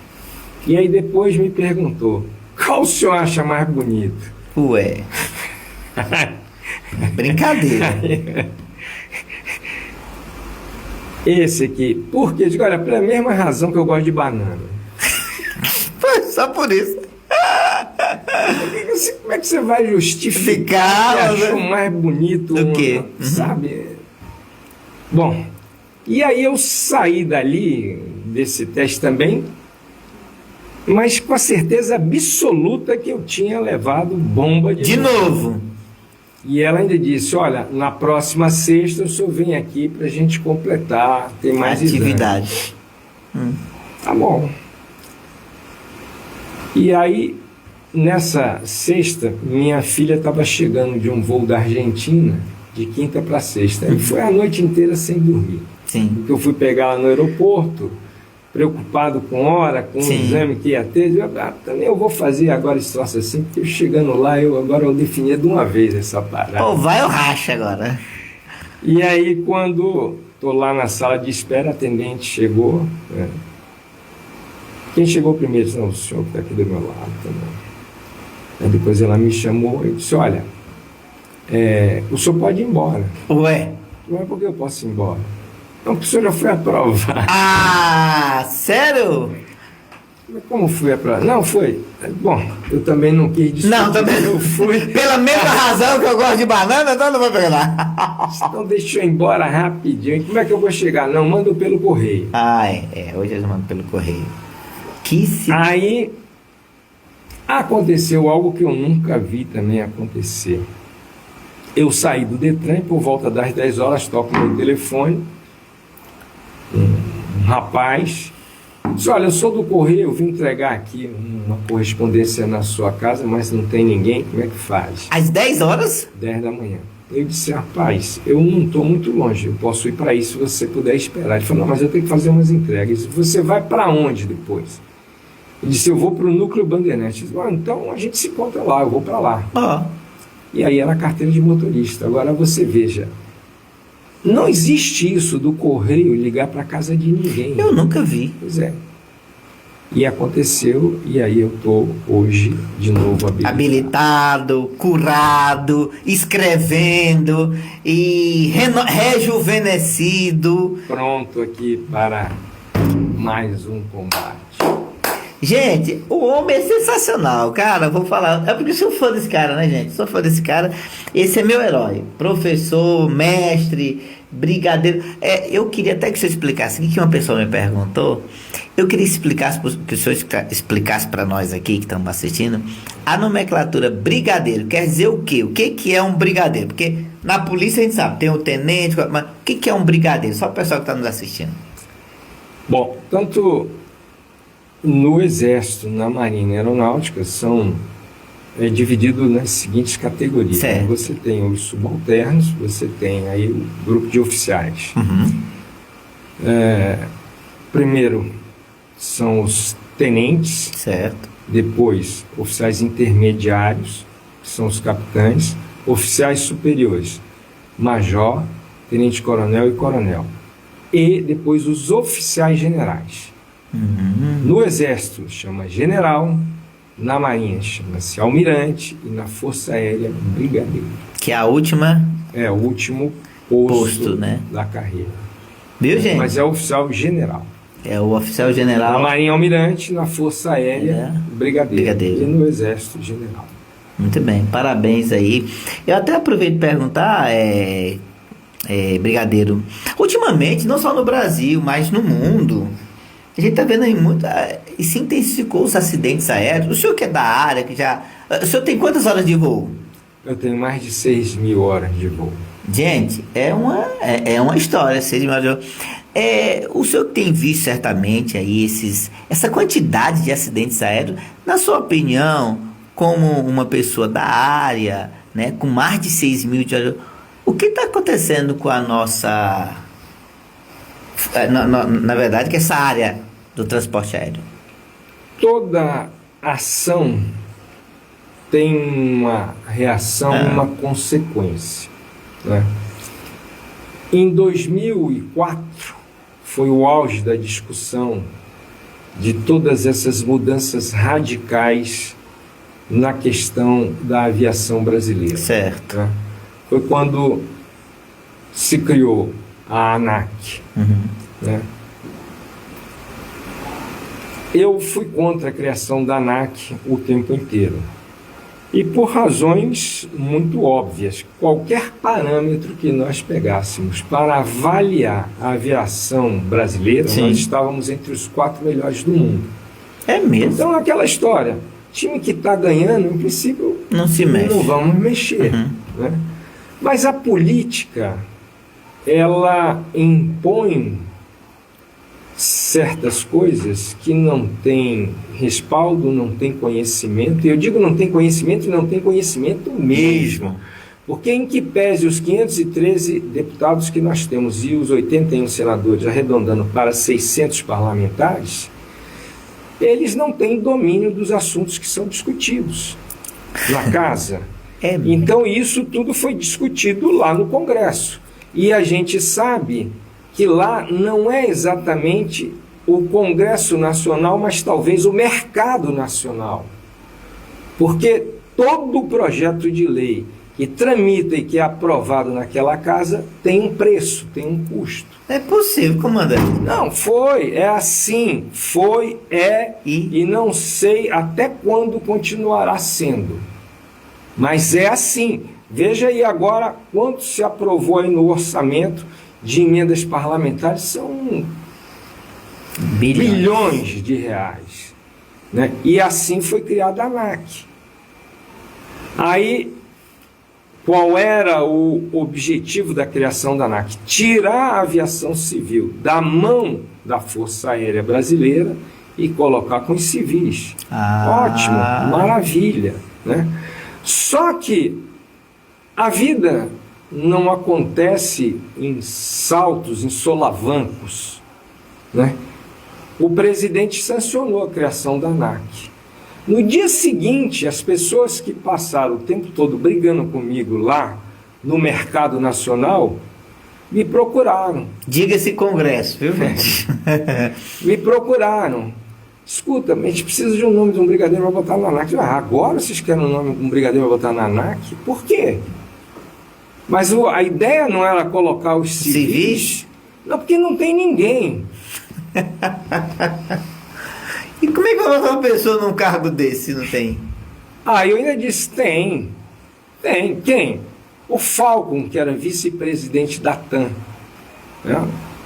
E aí depois me perguntou, qual o senhor acha mais bonito? Ué. Brincadeira. Esse aqui. Por quê? Digo, olha, pela mesma razão que eu gosto de banana. Só por isso. Como é que você vai justificar que achou mais bonito do que? Sabe? Bom, e aí eu saí dali, desse teste também, mas com a certeza absoluta que eu tinha levado bomba de novo. E ela ainda disse, olha, na próxima sexta o senhor vem aqui para a gente completar, tem mais atividade. Tá bom. E aí, nessa sexta, minha filha estava chegando de um voo da Argentina, de quinta para sexta. E foi a noite inteira sem dormir. Sim. Porque eu fui pegar lá no aeroporto, preocupado com hora, com o Sim. exame que ia ter. Também eu vou fazer agora esse troço assim, porque chegando lá, eu defini de uma vez essa parada. Ou vai ou racha agora. E aí, quando estou lá na sala de espera, a atendente chegou. Né? Quem chegou primeiro? Não, o senhor que está aqui do meu lado também. Aí depois ela me chamou e disse, olha, o senhor pode ir embora. Ué. Não é porque eu posso ir embora. Não, porque o senhor já foi aprovado. Ah, sério? Mas como foi aprovado? Não, foi. Bom, eu também não quis discutir. Não, também Eu fui. Pela mesma razão que eu gosto de banana, então não vou pegar. Então deixa eu ir embora rapidinho. Como é que eu vou chegar? Não, mando pelo correio. Ah, hoje eles mandam pelo correio. Aí aconteceu algo que eu nunca vi também acontecer. Eu saí do Detran e por volta das 10 horas toco meu telefone. Um rapaz disse, olha, eu sou do correio, eu vim entregar aqui uma correspondência na sua casa, mas não tem ninguém, como é que faz? Às 10 horas? 10 da manhã. Eu disse, rapaz, eu não estou muito longe, eu posso ir para aí se você puder esperar. Ele falou, não, mas eu tenho que fazer umas entregas. Você vai para onde depois? Ele disse, eu vou para o Núcleo Bandeirantes. Disse, então a gente se encontra lá, eu vou para lá. Ó. E aí era a carteira de motorista. Agora você veja, não existe isso do correio ligar para casa de ninguém. Eu nunca vi. Pois é. E aconteceu, e aí eu estou hoje de novo Habilitado, curado, escrevendo e rejuvenescido. Pronto aqui para mais um combate. Gente, o homem é sensacional, cara. Vou falar. É porque eu sou fã desse cara, né, gente? Sou fã desse cara. Esse é meu herói. Professor, mestre, brigadeiro. Eu queria até que o senhor explicasse. O que uma pessoa me perguntou. Eu queria que o senhor explicasse para nós aqui que estamos assistindo. A nomenclatura brigadeiro quer dizer o quê? O que é um brigadeiro? Porque na polícia a gente sabe, tem o tenente, mas o que é um brigadeiro? Só o pessoal que está nos assistindo. Bom, tanto no Exército, na Marinha e Aeronáutica, são divididos nas seguintes categorias. Certo. Você tem os subalternos, você tem aí o grupo de oficiais. Uhum. Primeiro são os tenentes, Certo. depois oficiais intermediários, que são os capitães, oficiais superiores, major, tenente-coronel e coronel. E depois os oficiais generais. Uhum. No Exército chama general, na Marinha chama-se almirante e na Força Aérea brigadeiro. Que é a última. É o último posto, né? da carreira. Viu, gente? Mas é oficial general. É o oficial Na general. Marinha almirante, na Força Aérea brigadeiro. E no Exército general. Muito bem, parabéns aí. Eu até aproveito para perguntar, brigadeiro, ultimamente, não só no Brasil, mas no mundo, a gente está vendo aí muito, e se intensificou os acidentes aéreos. O senhor que é da área, o senhor tem quantas horas de voo? Eu tenho mais de 6.000 horas de voo. Gente, é uma história, 6.000 horas de voo. O senhor tem visto certamente aí essa quantidade de acidentes aéreos, na sua opinião, como uma pessoa da área, né, com mais de 6.000 de horas, o que está acontecendo com a nossa, na verdade, que essa área do transporte aéreo? Toda ação tem uma reação e uma consequência, né? Em 2004 foi o auge da discussão de todas essas mudanças radicais na questão da aviação brasileira. Certo. Né? Foi quando se criou a ANAC. Uhum. Né? Eu fui contra a criação da ANAC o tempo inteiro. E por razões muito óbvias. Qualquer parâmetro que nós pegássemos para avaliar a aviação brasileira, Sim. nós estávamos entre os 4 melhores do mundo. É mesmo? Então, aquela história, time que está ganhando, em princípio, Não se mexe. não vamos mexer. Uhum. Né? Mas a política, ela impõe certas coisas que não tem respaldo, não tem conhecimento. E eu digo não tem conhecimento e não tem conhecimento mesmo. Porque em que pese os 513 deputados que nós temos e os 81 senadores, arredondando para 600 parlamentares, eles não têm domínio dos assuntos que são discutidos na casa. Então isso tudo foi discutido lá no Congresso. E a gente sabe que lá não é exatamente o Congresso Nacional, mas talvez o mercado nacional. Porque todo projeto de lei que tramita e que é aprovado naquela casa tem um preço, tem um custo. É possível, comandante. Não, é assim, e não sei até quando continuará sendo. Mas é assim. Veja aí agora quanto se aprovou aí no orçamento de emendas parlamentares, são bilhões de reais. Né? E assim foi criada a ANAC. Aí, qual era o objetivo da criação da ANAC? Tirar a aviação civil da mão da Força Aérea Brasileira e colocar com os civis. Ótimo, maravilha. Né? Só que a vida não acontece em saltos, em solavancos. Né? O presidente sancionou a criação da ANAC. No dia seguinte, as pessoas que passaram o tempo todo brigando comigo lá no mercado nacional me procuraram. Diga-se Congresso, viu, gente? Me procuraram. Escuta, a gente precisa de um nome de um brigadeiro para botar na ANAC. Agora vocês querem um nome de um brigadeiro para botar na ANAC? Por quê? Mas a ideia não era colocar os civis? Não, porque não tem ninguém. E como é que vai botar uma pessoa num cargo desse se não tem? Eu ainda disse, tem. Quem? O Falcon, que era vice-presidente da TAM.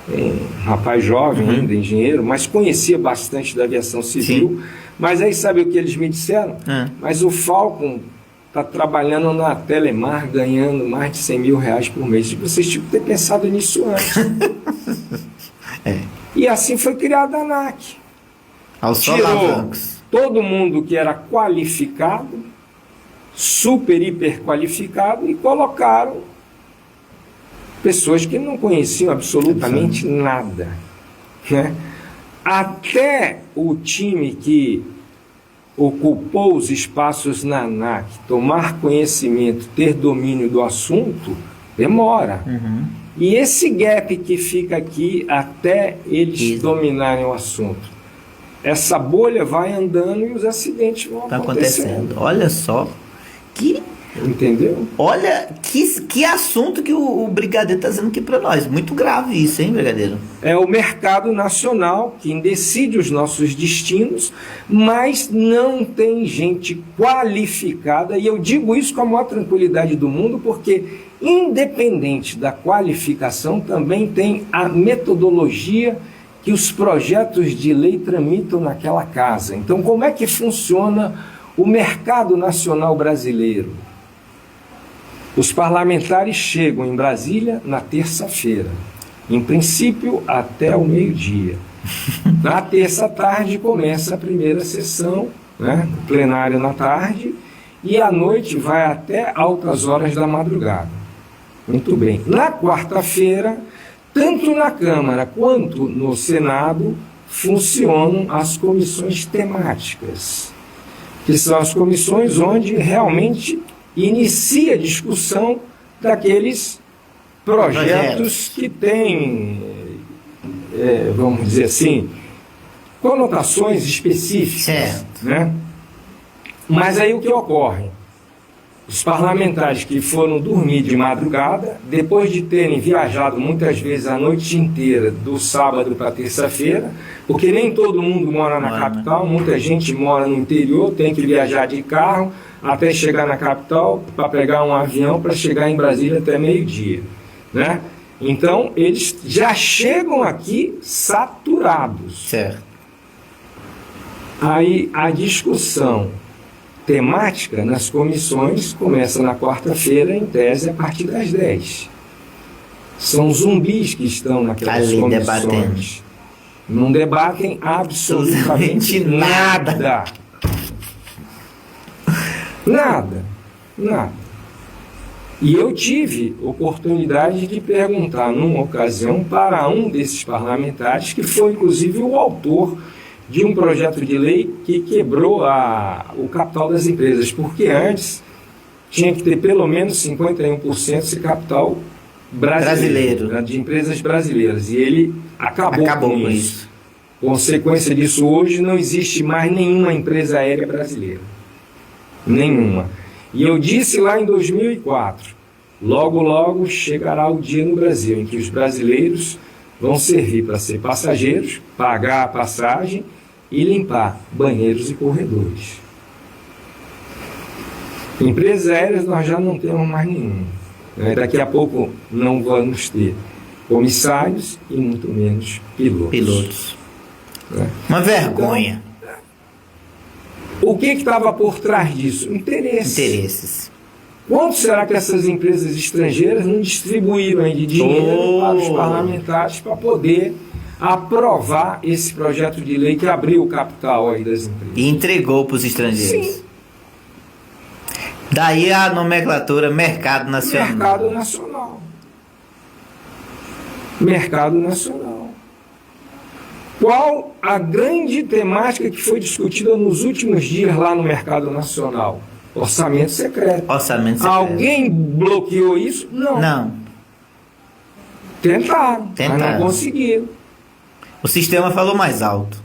Um rapaz jovem ainda, engenheiro, mas conhecia bastante da aviação civil. Sim. Mas aí sabe o que eles me disseram? Mas o Falcon está trabalhando na Telemar, ganhando mais de 100 mil reais por mês. Vocês tinham que ter pensado nisso antes. E assim foi criada a ANAC. Tirou todo mundo que era qualificado, super, hiper qualificado, e colocaram pessoas que não conheciam absolutamente nada. Né? Até o time que ocupou os espaços na ANAC tomar conhecimento, ter domínio do assunto, demora. E esse gap que fica aqui até eles dominarem o assunto, essa bolha vai andando e os acidentes vão acontecendo. Olha só que... Entendeu? Olha que assunto que o Brigadeiro está dizendo aqui para nós. Muito grave isso, hein, Brigadeiro? É o mercado nacional quem decide os nossos destinos, mas não tem gente qualificada, e eu digo isso com a maior tranquilidade do mundo, porque independente da qualificação, também tem a metodologia que os projetos de lei tramitam naquela casa. Então, como é que funciona o mercado nacional brasileiro? Os parlamentares chegam em Brasília na terça-feira, em princípio até o meio-dia. Na terça tarde começa a primeira sessão, né, plenário na tarde, e à noite vai até altas horas da madrugada. Muito bem. Na quarta-feira, tanto na Câmara quanto no Senado, funcionam as comissões temáticas, que são as comissões onde realmente inicia a discussão daqueles projetos que têm, vamos dizer assim, conotações específicas. Né? Mas aí o que ocorre? Os parlamentares que foram dormir de madrugada, depois de terem viajado muitas vezes a noite inteira, do sábado para terça-feira, porque nem todo mundo mora na capital, muita gente mora no interior, tem que viajar de carro até chegar na capital para pegar um avião para chegar em Brasília até meio-dia. Né? Então, eles já chegam aqui saturados. Certo. Aí a discussão temática nas comissões começa na quarta-feira, em tese, a partir das 10. São zumbis que estão naquelas comissões. Debatendo. Não debatem absolutamente nada. E eu tive oportunidade de perguntar, numa ocasião, para um desses parlamentares, que foi inclusive o autor de um projeto de lei que quebrou o capital das empresas, porque antes tinha que ter pelo menos 51% de capital brasileiro, de empresas brasileiras, e ele acabou com isso. Consequência disso, hoje não existe mais nenhuma empresa aérea brasileira. Nenhuma. E eu disse lá em 2004, logo, logo chegará o dia no Brasil em que os brasileiros vão servir para ser passageiros, pagar a passagem e limpar banheiros e corredores. Empresas aéreas nós já não temos mais nenhuma. Daqui a pouco não vamos ter comissários e muito menos pilotos. Uma vergonha. Então, o que estava por trás disso? Interesses. Quanto será que essas empresas estrangeiras não distribuíram de dinheiro para os parlamentares para poder aprovar esse projeto de lei que abriu o capital aí das empresas? E entregou para os estrangeiros. Sim. Daí a nomenclatura Mercado Nacional. Mercado Nacional. Qual a grande temática que foi discutida nos últimos dias lá no Mercado Nacional? Orçamento secreto. Alguém bloqueou isso? Não. Tentaram, mas não conseguiram. O sistema falou mais alto.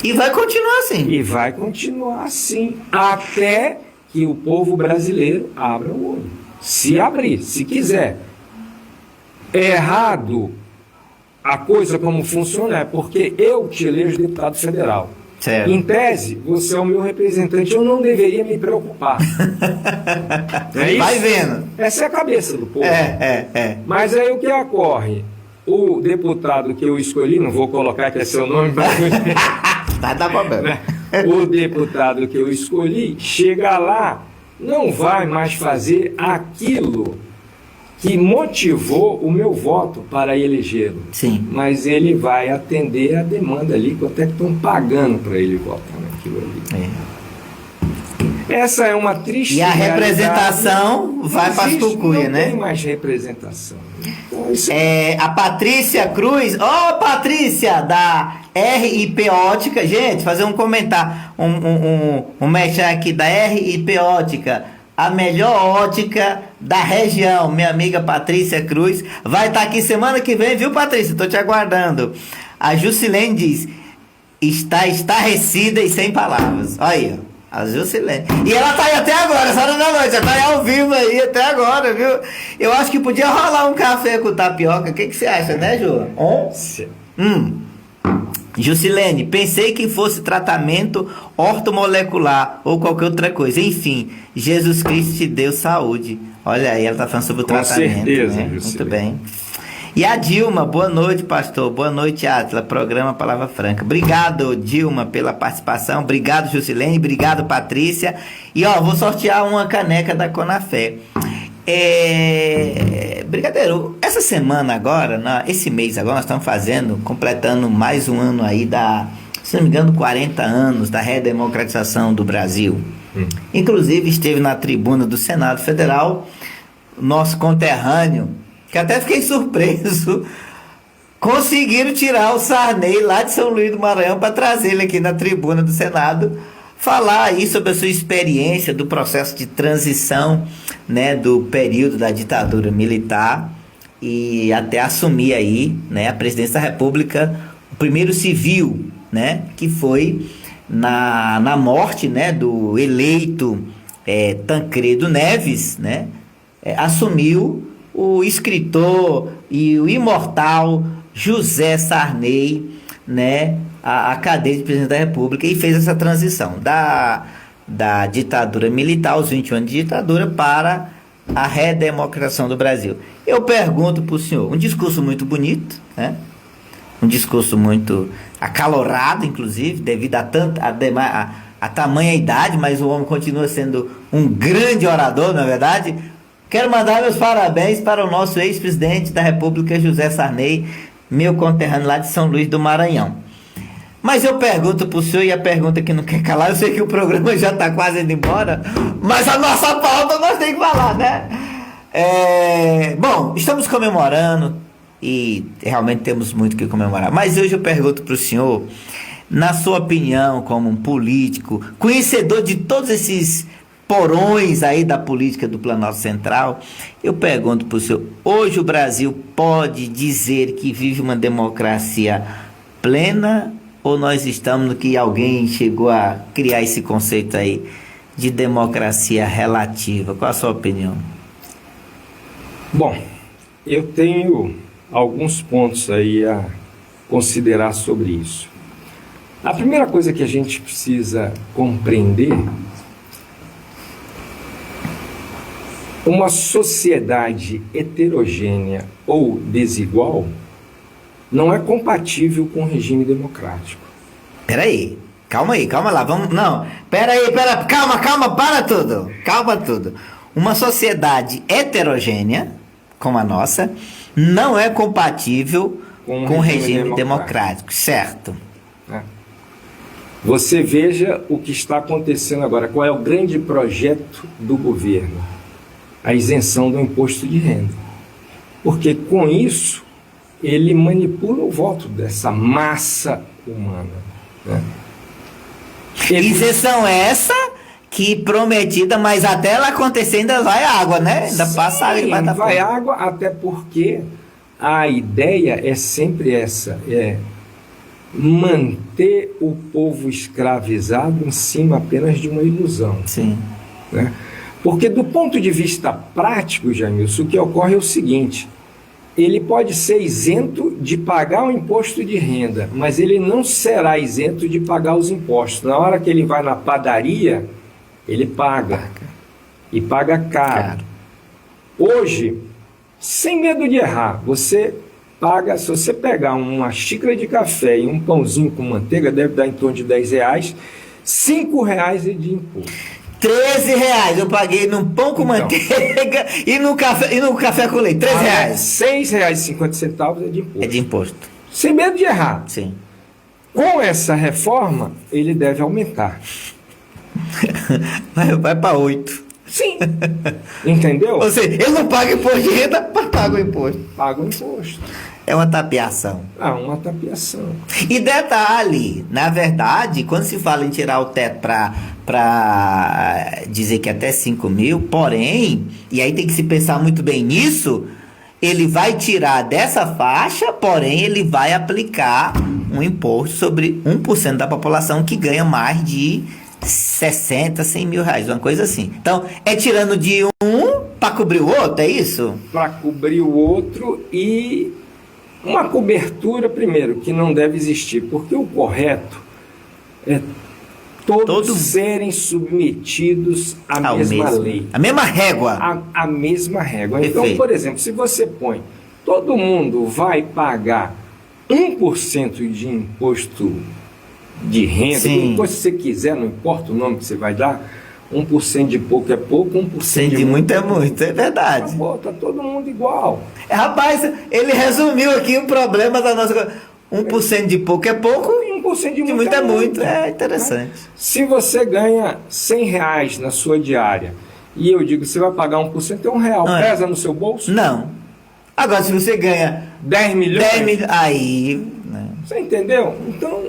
E vai continuar assim. Até que o povo brasileiro abra o olho. Se abrir, se quiser. É errado a coisa como funciona, é porque eu te elejo deputado federal. Certo. Em tese, você é o meu representante, eu não deveria me preocupar. É isso? Vai vendo. Essa é a cabeça do povo. Mas aí o que ocorre? O deputado que eu escolhi, não vou colocar que é seu nome, mas... Vai dar problema. O deputado que eu escolhi, chega lá, não vai mais fazer aquilo que motivou o meu voto para elegê-lo. Sim. Mas ele vai atender a demanda ali, quanto é que estão pagando para ele votar naquilo ali. Essa é uma triste E a representação vai para as cucuia, né? Não tem mais representação. Então, a Patrícia Cruz, Patrícia, da RIP Ótica, gente, fazer um comentário, um merchan aqui da RIP Ótica, a melhor ótica da região, minha amiga Patrícia Cruz, vai estar aqui semana que vem, viu, Patrícia? Estou te aguardando. A Jusilene diz, está estarrecida e sem palavras. Olha aí, ó. A Jusilene. E ela tá aí até agora, essa hora da noite, já tá aí ao vivo aí até agora, viu? Eu acho que podia rolar um café com tapioca. O que você acha, né, Ju? Jusilene, pensei que fosse tratamento ortomolecular ou qualquer outra coisa. Enfim, Jesus Cristo te deu saúde. Olha aí, ela tá falando sobre o tratamento. Com certeza, né? Muito bem. E a Dilma, boa noite, pastor. Boa noite, Átila. Programa Palavra Franca. Obrigado, Dilma, pela participação. Obrigado, Jusilene. Obrigado, Patrícia. E, vou sortear uma caneca da Conafé. Brigadeiro, essa semana agora, esse mês agora, nós estamos completando mais um ano aí se não me engano, 40 anos da redemocratização do Brasil. Inclusive, esteve na tribuna do Senado Federal, nosso conterrâneo, que até fiquei surpreso, conseguiram tirar o Sarney lá de São Luís do Maranhão para trazer ele aqui na tribuna do Senado, falar aí sobre a sua experiência do processo de transição, né, do período da ditadura militar e até assumir aí, né, a presidência da República, o primeiro civil, né, que foi na morte, né, do eleito Tancredo Neves, né, assumiu o escritor e o imortal José Sarney, né, a cadeia de presidente da República, e fez essa transição da ditadura militar, os 21 anos de ditadura, para a redemocratização do Brasil. Eu pergunto para o senhor, um discurso muito bonito, né? Um discurso muito acalorado, inclusive, devido a tamanha idade, mas o homem continua sendo um grande orador, na verdade. Quero mandar meus parabéns para o nosso ex-presidente da República, José Sarney, meu conterrâneo lá de São Luís do Maranhão. Mas eu pergunto pro senhor, e a pergunta que não quer calar, eu sei que o programa já tá quase indo embora, mas a nossa pauta nós temos que falar, né? Bom, estamos comemorando e realmente temos muito que comemorar, mas hoje eu pergunto pro senhor, na sua opinião, como um político, conhecedor de todos esses porões aí da política do Planalto Central, eu pergunto pro senhor, hoje o Brasil pode dizer que vive uma democracia plena, ou nós estamos no que alguém chegou a criar esse conceito aí de democracia relativa? Qual a sua opinião? Bom, eu tenho alguns pontos aí a considerar sobre isso. A primeira coisa que a gente precisa compreender, uma sociedade heterogênea ou desigual não é compatível com o regime democrático. Peraí, calma lá, vamos, não, calma, para tudo. Uma sociedade heterogênea, como a nossa, não é compatível com o regime democrático, certo? Você veja o que está acontecendo agora, qual é o grande projeto do governo? A isenção do imposto de renda. Porque com isso, ele manipula o voto dessa massa humana. Né? Isenção essa que prometida, mas até ela acontecer ainda vai água, né? Ainda passa água. Vai água, até porque a ideia é sempre essa, manter o povo escravizado em cima apenas de uma ilusão. Sim. Né? Porque do ponto de vista prático, Jamilson, o que ocorre é o seguinte: ele pode ser isento de pagar o imposto de renda, mas ele não será isento de pagar os impostos. Na hora que ele vai na padaria, ele paga. E paga caro. Hoje, sem medo de errar, você paga, se você pegar uma xícara de café e um pãozinho com manteiga, deve dar em torno de R$10, R$5 é de imposto. R$13 eu paguei num pão com manteiga e no café com leite. R$3. R$6,50 é de imposto. É de imposto. Sem medo de errar. Sim. Com essa reforma, ele deve aumentar. Vai para 8. Sim. Entendeu? Ou seja, ele não paga imposto de renda, mas paga o imposto. Paga o imposto. É uma tapeação. Uma tapeação. E detalhe, na verdade, quando se fala em tirar o teto para dizer que até 5 mil, porém, e aí tem que se pensar muito bem nisso, ele vai tirar dessa faixa, porém ele vai aplicar um imposto sobre 1% da população que ganha mais de 60, 100 mil reais, uma coisa assim. Então, é tirando de um para cobrir o outro, é isso? Para cobrir o outro e uma cobertura, primeiro, que não deve existir, porque o correto é todos serem submetidos à mesma lei. A mesma régua. A mesma régua. Perfeito. Então, por exemplo, se você põe, todo mundo vai pagar 1% de imposto de renda, depois se você quiser, não importa o nome que você vai dar, 1% de pouco é pouco, 1% de muito é muito, é verdade. Acabou, tá todo mundo igual. Rapaz, ele resumiu aqui o problema da nossa... 1% de pouco é pouco e 1% de muito é muito. É interessante. Se você ganha R$100 na sua diária e eu digo que você vai pagar 1%, é R$1. Não pesa no seu bolso? Não. Agora, se você ganha 10 milhões... aí... Né? Você entendeu? Então...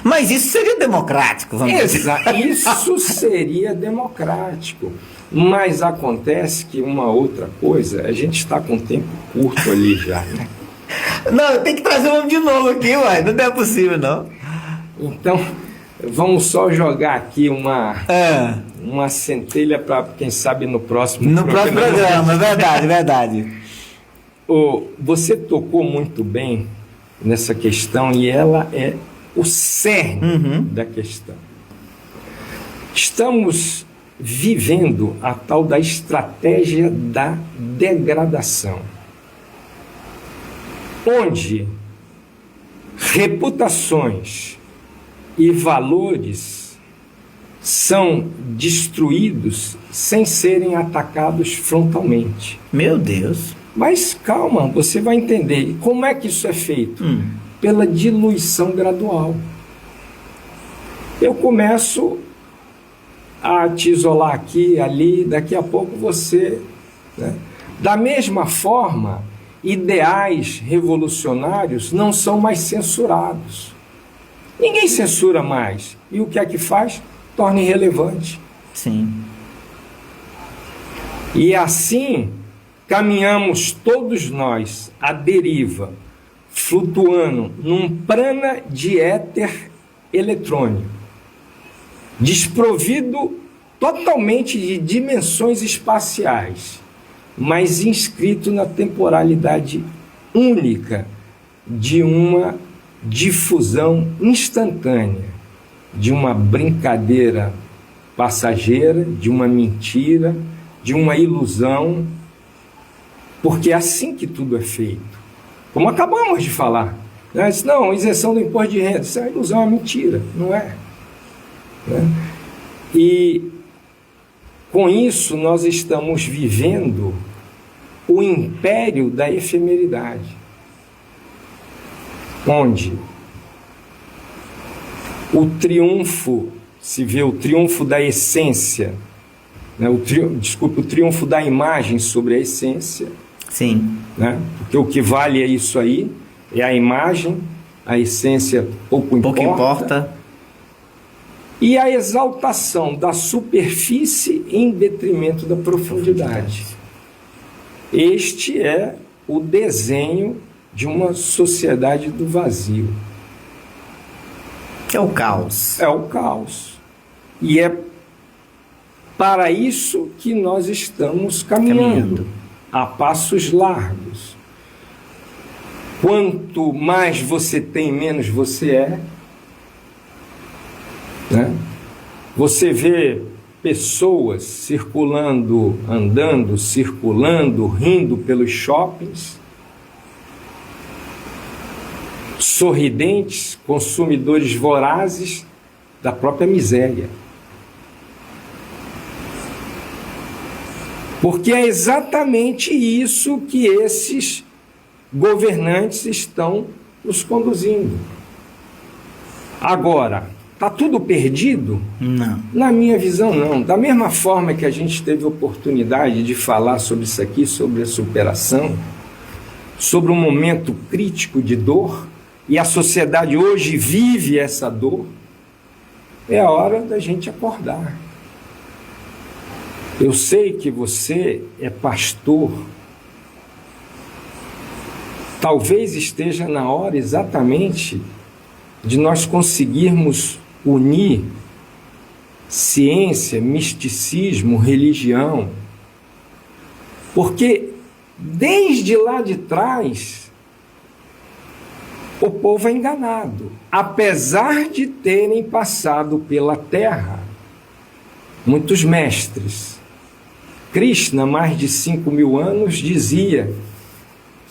Mas isso seria democrático, vamos dizer. Isso seria democrático. Mas acontece que uma outra coisa, a gente está com tempo curto ali já, né? Não, tem que trazer o homem de novo aqui, uai. Não é possível, não. Então, vamos só jogar aqui uma centelha para, quem sabe, no próximo programa. Verdade. Você tocou muito bem nessa questão e ela é o cerne da questão. Estamos vivendo a tal da estratégia da degradação, onde reputações e valores são destruídos sem serem atacados frontalmente. Meu Deus! Mas calma, você vai entender. Como é que isso é feito? Pela diluição gradual. eu começo a te isolar aqui, ali, daqui a pouco você... Né? Da mesma forma, ideais revolucionários não são mais censurados. Ninguém censura mais. E o que é que faz? Torna irrelevante. Sim. E assim caminhamos todos nós à deriva, flutuando num prana de éter eletrônico, desprovido totalmente de dimensões espaciais, mas inscrito na temporalidade única de uma difusão instantânea, de uma brincadeira passageira, de uma mentira, de uma ilusão, porque é assim que tudo é feito. Como acabamos de falar. Né? Não, isenção do imposto de renda, isso é uma ilusão, é uma mentira, não é? Né? E com isso nós estamos vivendo o império da efemeridade, onde o triunfo, se vê o triunfo da essência, né? o triunfo da imagem sobre a essência. Sim. Né? Porque o que vale é isso aí, é a imagem, a essência pouco importa. E a exaltação da superfície em detrimento da profundidade. Este é o desenho de uma sociedade do vazio. É o caos. É o caos. E é para isso que nós estamos caminhando. A passos largos. Quanto mais você tem, menos você é. Né? Você vê pessoas circulando, andando, circulando, rindo pelos shoppings, sorridentes, consumidores vorazes da própria miséria. Porque é exatamente isso que esses governantes estão nos conduzindo. Agora, está tudo perdido? Não. Na minha visão, não. Da mesma forma que a gente teve oportunidade de falar sobre isso aqui, sobre a superação, sobre um momento crítico de dor, e a sociedade hoje vive essa dor, é a hora da gente acordar. Eu sei que você é pastor. Talvez esteja na hora exatamente de nós conseguirmos unir ciência, misticismo, religião. Porque desde lá de trás o povo é enganado. Apesar de terem passado pela terra muitos mestres. Krishna, mais de 5.000 anos, dizia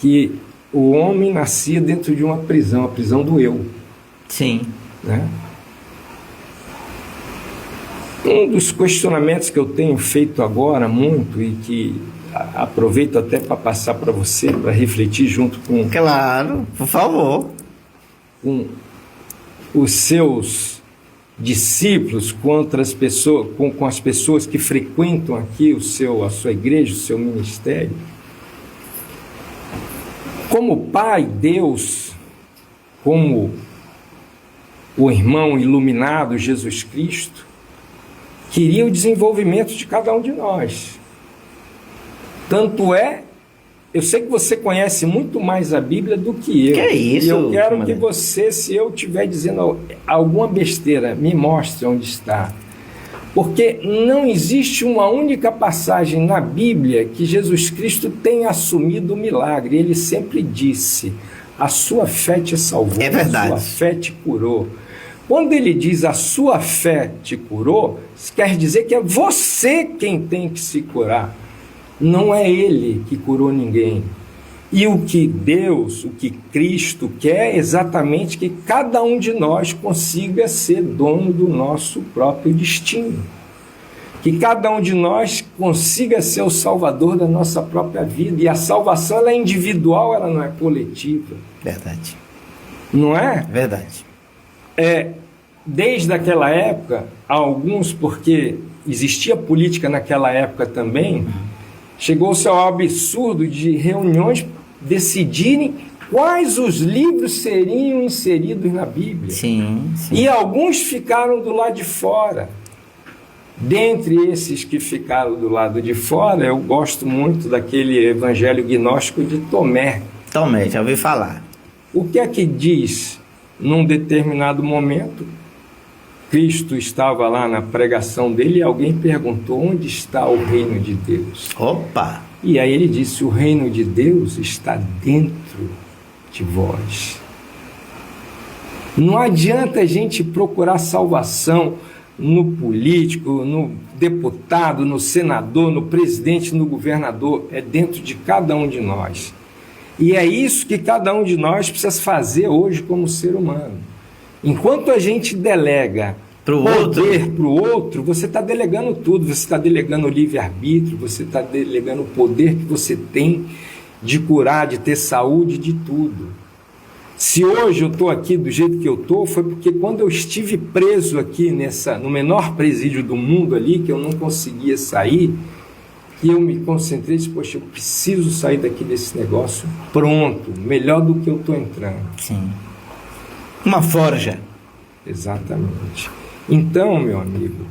que o homem nascia dentro de uma prisão, a prisão do eu. Sim. Né? Um dos questionamentos que eu tenho feito agora muito e que aproveito até para passar para você, para refletir junto com... Claro, por favor. Com os seus discípulos, contra as pessoas, com as pessoas que frequentam aqui a sua igreja, o seu ministério. Como Pai, Deus, como o irmão iluminado Jesus Cristo, queria o desenvolvimento de cada um de nós. Tanto é, eu sei que você conhece muito mais a Bíblia do que eu. Que é isso? E eu quero que você, se eu estiver dizendo alguma besteira, me mostre onde está. Porque não existe uma única passagem na Bíblia que Jesus Cristo tenha assumido o milagre. Ele sempre disse, a sua fé te salvou, é verdade. A sua fé te curou. Quando ele diz a sua fé te curou, quer dizer que é você quem tem que se curar. Não é ele que curou ninguém. E o que Deus, o que Cristo quer é exatamente que cada um de nós consiga ser dono do nosso próprio destino. Que cada um de nós consiga ser o salvador da nossa própria vida. E a salvação ela é individual, ela não é coletiva. Verdade. Não é? Verdade. desde aquela época, alguns, porque existia política naquela época também, chegou-se ao absurdo de reuniões decidirem quais os livros seriam inseridos na Bíblia. Sim, sim. E alguns ficaram do lado de fora. Dentre esses que ficaram do lado de fora, eu gosto muito daquele evangelho gnóstico de Tomé. Tomé, já ouvi falar. O que é que diz? Num determinado momento, Cristo estava lá na pregação dele e alguém perguntou: onde está o reino de Deus? Opa! E aí ele disse: o reino de Deus está dentro de vós. Não adianta a gente procurar salvação no político, no deputado, no senador, no presidente, no governador. É dentro de cada um de nós. E é isso que cada um de nós precisa fazer hoje como ser humano. Enquanto a gente delega poder para o outro, você está delegando tudo. Você está delegando o livre-arbítrio, você está delegando o poder que você tem de curar, de ter saúde, de tudo. Se hoje eu estou aqui do jeito que eu estou, foi porque quando eu estive preso aqui no menor presídio do mundo ali, que eu não conseguia sair, que eu me concentrei e disse: poxa, eu preciso sair daqui desse negócio pronto, melhor do que eu estou entrando. Sim. Uma forja. Exatamente. Então, meu amigo,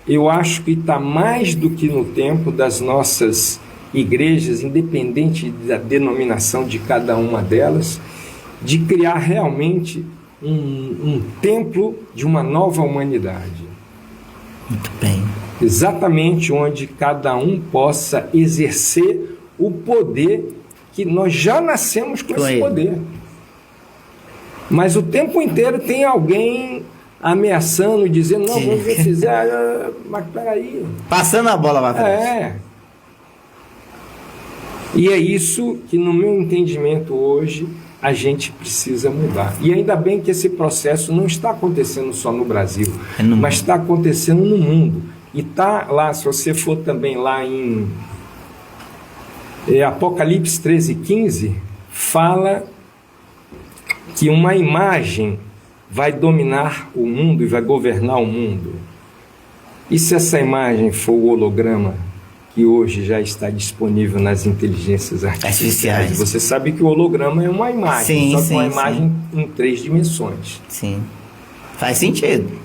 eu acho que está mais do que no tempo das nossas igrejas, independente da denominação de cada uma delas, de criar realmente um templo de uma nova humanidade. Muito bem. Exatamente onde cada um possa exercer o poder que nós já nascemos com esse poder. Mas o tempo inteiro tem alguém ameaçando, dizendo: não, vamos ver se fizer. Mas peraí. Passando a bola para trás. É. E é isso que, no meu entendimento hoje, a gente precisa mudar. E ainda bem que esse processo não está acontecendo só no Brasil, mas está acontecendo no mundo. E está lá, se você for também lá em Apocalipse 13:15, fala que uma imagem vai dominar o mundo e vai governar o mundo. E se essa imagem for o holograma que hoje já está disponível nas inteligências artificiais? Você sabe que o holograma é uma imagem, só que uma imagem em 3 dimensões. Sim, faz sentido.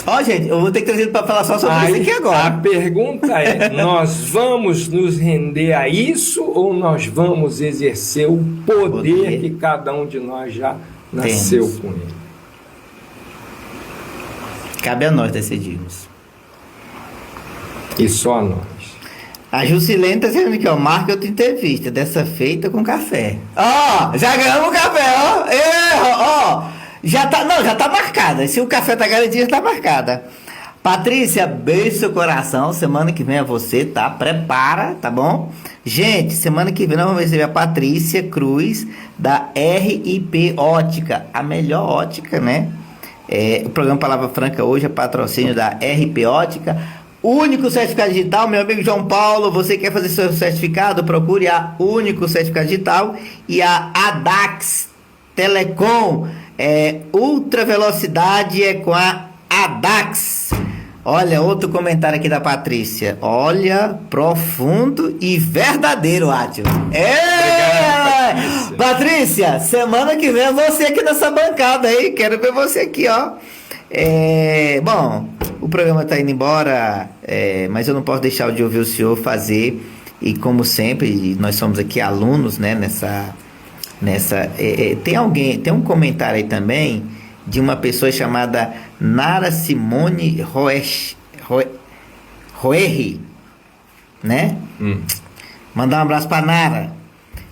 Ó, gente, eu vou ter que trazer para falar só sobre isso aqui agora. A pergunta é: nós vamos nos render a isso ou nós vamos exercer o poder que cada um de nós já nasceu com ele? Cabe a nós decidirmos. E só a nós. A Jusilene está dizendo aqui, ó: marca outra entrevista, dessa feita com café. Ó, já ganhamos o café, ó. Já tá marcada. Se o café tá garantido, já tá marcada. Patrícia, beijo seu coração. Semana que vem é você, tá? Prepara, tá bom? Gente, semana que vem nós vamos receber a Patrícia Cruz, da RIP Ótica, a melhor ótica, né? O programa Palavra Franca hoje é patrocínio da RIP Ótica. Único certificado digital, meu amigo João Paulo, você quer fazer seu certificado? Procure a Único Certificado Digital e a Adax Telecom. Ultra velocidade é com a Adax. Olha, outro comentário aqui da Patrícia. Olha, profundo e verdadeiro, Átio. Patrícia, semana que vem é você aqui nessa bancada aí. Quero ver você aqui, ó. Bom, o programa está indo embora, mas eu não posso deixar de ouvir o senhor fazer. E como sempre, nós somos aqui alunos, né, tem um comentário aí também de uma pessoa chamada Nara Simone Roerri, né? Mandar um abraço para Nara,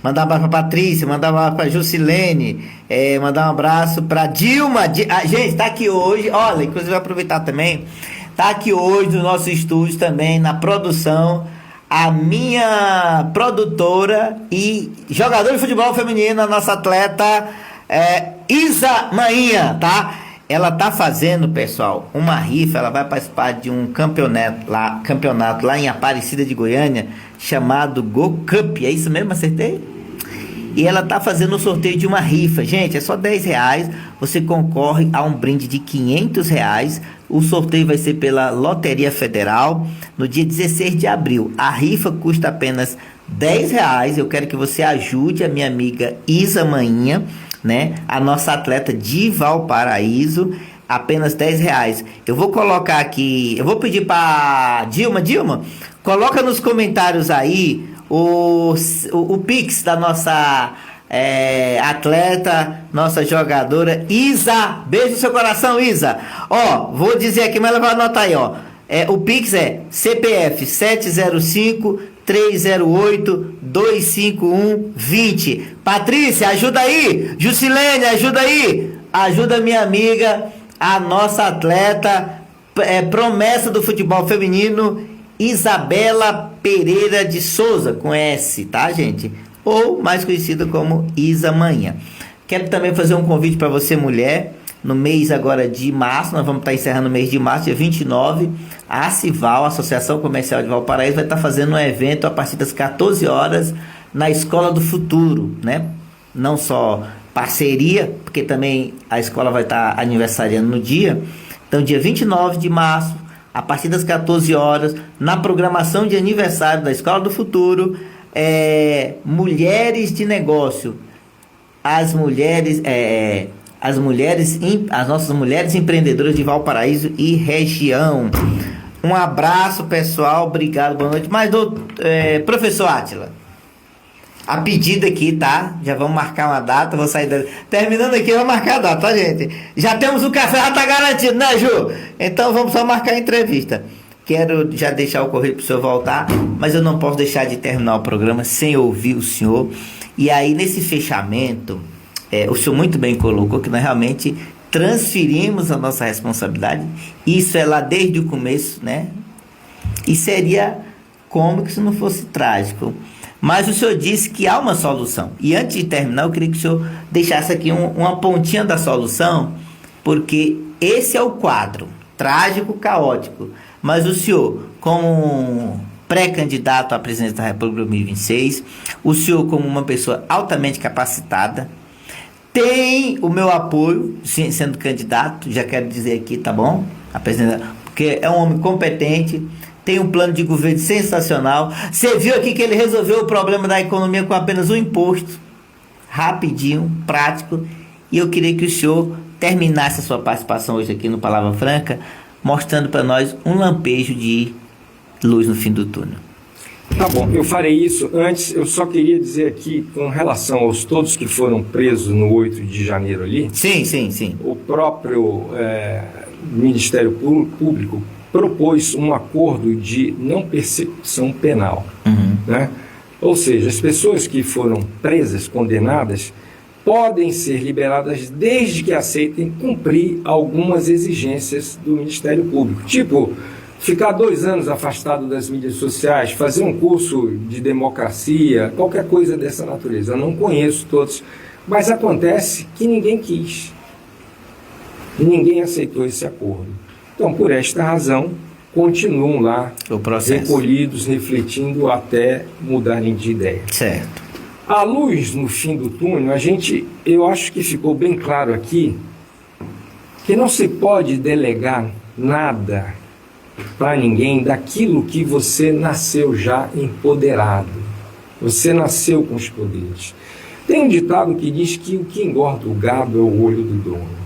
mandar um abraço para Patrícia, mandar um abraço para Jusilene, mandar um abraço para Dilma. Gente, tá aqui hoje, olha, inclusive vou aproveitar também, tá aqui hoje no nosso estúdio também, na produção, a minha produtora e jogadora de futebol feminino, a nossa atleta Isa Mainha, tá? Ela tá fazendo, pessoal, uma rifa. Ela vai participar de um campeonato lá em Aparecida de Goiânia, chamado Go Cup. É isso mesmo? Acertei? e ela tá fazendo o sorteio de uma rifa. Gente, é só R$10, você concorre a um brinde de R$500. O sorteio vai ser pela Loteria Federal no dia 16 de abril. A rifa custa apenas R$10. Eu quero que você ajude a minha amiga Isa Manhinha, né? A nossa atleta de Valparaíso. Apenas R$10. Eu vou colocar aqui, eu vou pedir para Dilma, coloca nos comentários aí o Pix da nossa atleta, nossa jogadora Isa. Beijo no seu coração, Isa. Ó, vou dizer aqui, mas ela vai anotar aí, ó. O Pix é CPF 705-308-251-20. Patrícia, ajuda aí. Jusilene, ajuda aí. Ajuda minha amiga, a nossa atleta, promessa do futebol feminino, Isabela Pereira de Souza, com S, tá, gente? Ou mais conhecida como Isa Manhinha. Quero também fazer um convite para você, mulher. No mês agora de março, nós vamos estar encerrando o mês de março, dia 29, a Acival, a Associação Comercial de Valparaíso, vai estar fazendo um evento a partir das 14 horas na Escola do Futuro, né? Não só parceria, porque também a escola vai estar aniversariando no dia. Então, dia 29 de março, a partir das 14 horas, na programação de aniversário da Escola do Futuro, mulheres de negócio, as nossas mulheres empreendedoras de Valparaíso e região. Um abraço, pessoal, obrigado, boa noite. Mas, professor Átila, a pedido aqui, tá? Já vamos marcar uma data, vou sair terminando aqui, vamos marcar a data, tá, gente? Já temos o café, já tá garantido, né, Ju? Então vamos só marcar a entrevista. Quero já deixar o correio pro senhor voltar, mas eu não posso deixar de terminar o programa sem ouvir o senhor. E aí, nesse fechamento, o senhor muito bem colocou que nós realmente transferimos a nossa responsabilidade. Isso é lá desde o começo, né? E seria cômico se não fosse trágico. Mas o senhor disse que há uma solução. E antes de terminar, eu queria que o senhor deixasse aqui uma pontinha da solução, porque esse é o quadro, trágico, caótico. Mas o senhor, como pré-candidato à presidência da República em 2026, o senhor como uma pessoa altamente capacitada, tem o meu apoio, sendo candidato, já quero dizer aqui, tá bom? A presidência, porque é um homem competente, tem um plano de governo sensacional. Você viu aqui que ele resolveu o problema da economia com apenas um imposto, rapidinho, prático. E eu queria que o senhor terminasse a sua participação hoje aqui no Palavra Franca, mostrando para nós um lampejo de luz no fim do túnel. Tá bom, eu farei isso. Antes, eu só queria dizer aqui, com relação aos todos que foram presos no 8 de janeiro ali. Sim. O próprio Ministério Público propôs um acordo de não persecução penal. Né? Ou seja, as pessoas que foram presas, condenadas, podem ser liberadas desde que aceitem cumprir algumas exigências do Ministério Público. Tipo, ficar 2 anos afastado das mídias sociais, fazer um curso de democracia, qualquer coisa dessa natureza. Eu não conheço todos, mas acontece que ninguém quis. Ninguém aceitou esse acordo. Então, por esta razão, continuam lá recolhidos, refletindo até mudarem de ideia. Certo. A luz no fim do túnel, eu acho que ficou bem claro aqui que não se pode delegar nada para ninguém daquilo que você nasceu já empoderado. Você nasceu com os poderes. Tem um ditado que diz que o que engorda o gado é o olho do dono.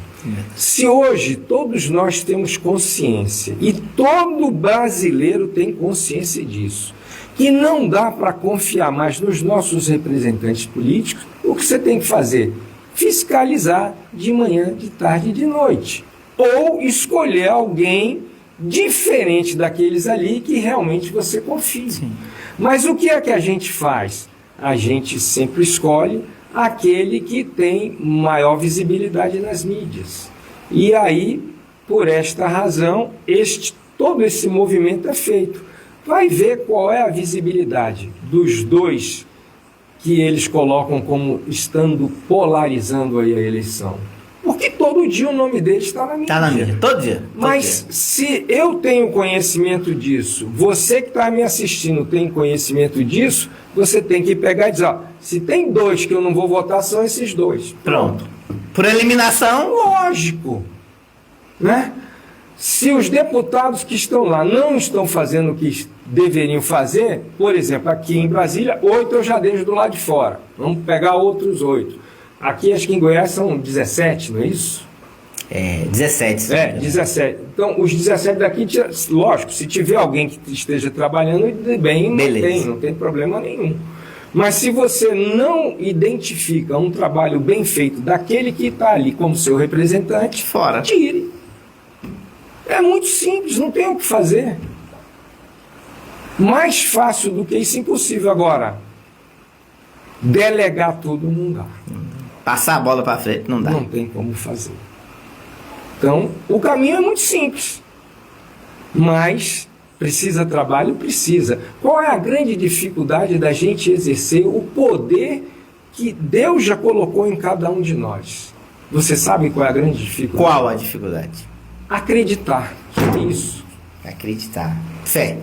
Se hoje todos nós temos consciência, e todo brasileiro tem consciência disso, que não dá para confiar mais nos nossos representantes políticos, o que você tem que fazer? Fiscalizar de manhã, de tarde e de noite. Ou escolher alguém diferente daqueles ali que realmente você confia. Sim. Mas o que é que a gente faz? A gente sempre escolhe aquele que tem maior visibilidade nas mídias. E aí, por esta razão, todo esse movimento é feito. Vai ver qual é a visibilidade dos dois que eles colocam como estando polarizando aí a eleição. Porque todo dia o nome dele está na mídia. Está na mídia, todo dia. Mas se eu tenho conhecimento disso, você que está me assistindo tem conhecimento disso, você tem que pegar e dizer, ó, se tem 2 que eu não vou votar, são esses 2. Pronto. Por eliminação? Lógico. Né? Se os deputados que estão lá não estão fazendo o que deveriam fazer, por exemplo, aqui em Brasília, 8 eu já deixo do lado de fora. Vamos pegar outros 8. Aqui, acho que em Goiás são 17, não é isso? 17. 17. Então, os 17 daqui, lógico, se tiver alguém que esteja trabalhando bem, não tem problema nenhum. Mas se você não identifica um trabalho bem feito daquele que está ali como seu representante, fora. Tire. É muito simples, não tem o que fazer. Mais fácil do que isso, impossível. Agora, delegar tudo não dá. Passar a bola para frente não dá. Não tem como fazer. Então, o caminho é muito simples. Mas precisa trabalho? Precisa. Qual é a grande dificuldade da gente exercer o poder que Deus já colocou em cada um de nós? Você sabe qual é a grande dificuldade? Qual a dificuldade? Acreditar. Que é isso? Acreditar. Fé.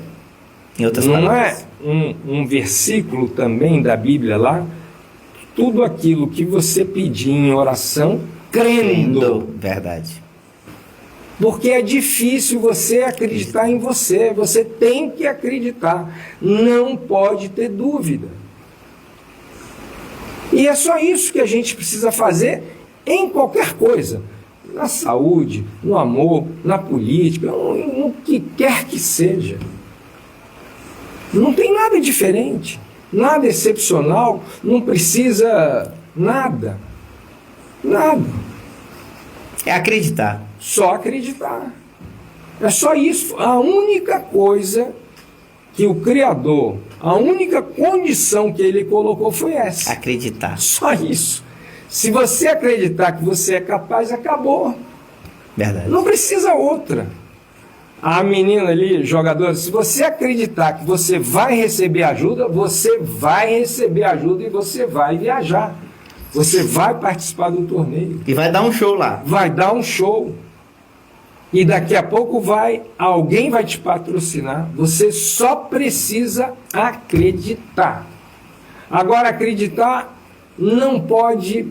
Em outras Não palavras. é um versículo também da Bíblia lá? Tudo aquilo que você pedir em oração, crendo. Verdade. Porque é difícil você acreditar em você. Você tem que acreditar. Não pode ter dúvida. E é só isso que a gente precisa fazer em qualquer coisa. Na saúde, no amor, na política, no que quer que seja. Não tem nada diferente. Nada excepcional. Não precisa nada. Nada. É acreditar. Só acreditar. É só isso. A única coisa que o Criador, a única condição que ele colocou foi essa. Acreditar. Só isso. Se você acreditar que você é capaz, acabou. Verdade. Não precisa outra. A menina ali, jogadora, se você acreditar que você vai receber ajuda, você vai receber ajuda e você vai viajar. Você vai participar do torneio. E vai dar um show lá. Vai dar um show. E daqui a pouco alguém vai te patrocinar. Você só precisa acreditar. Agora, acreditar não pode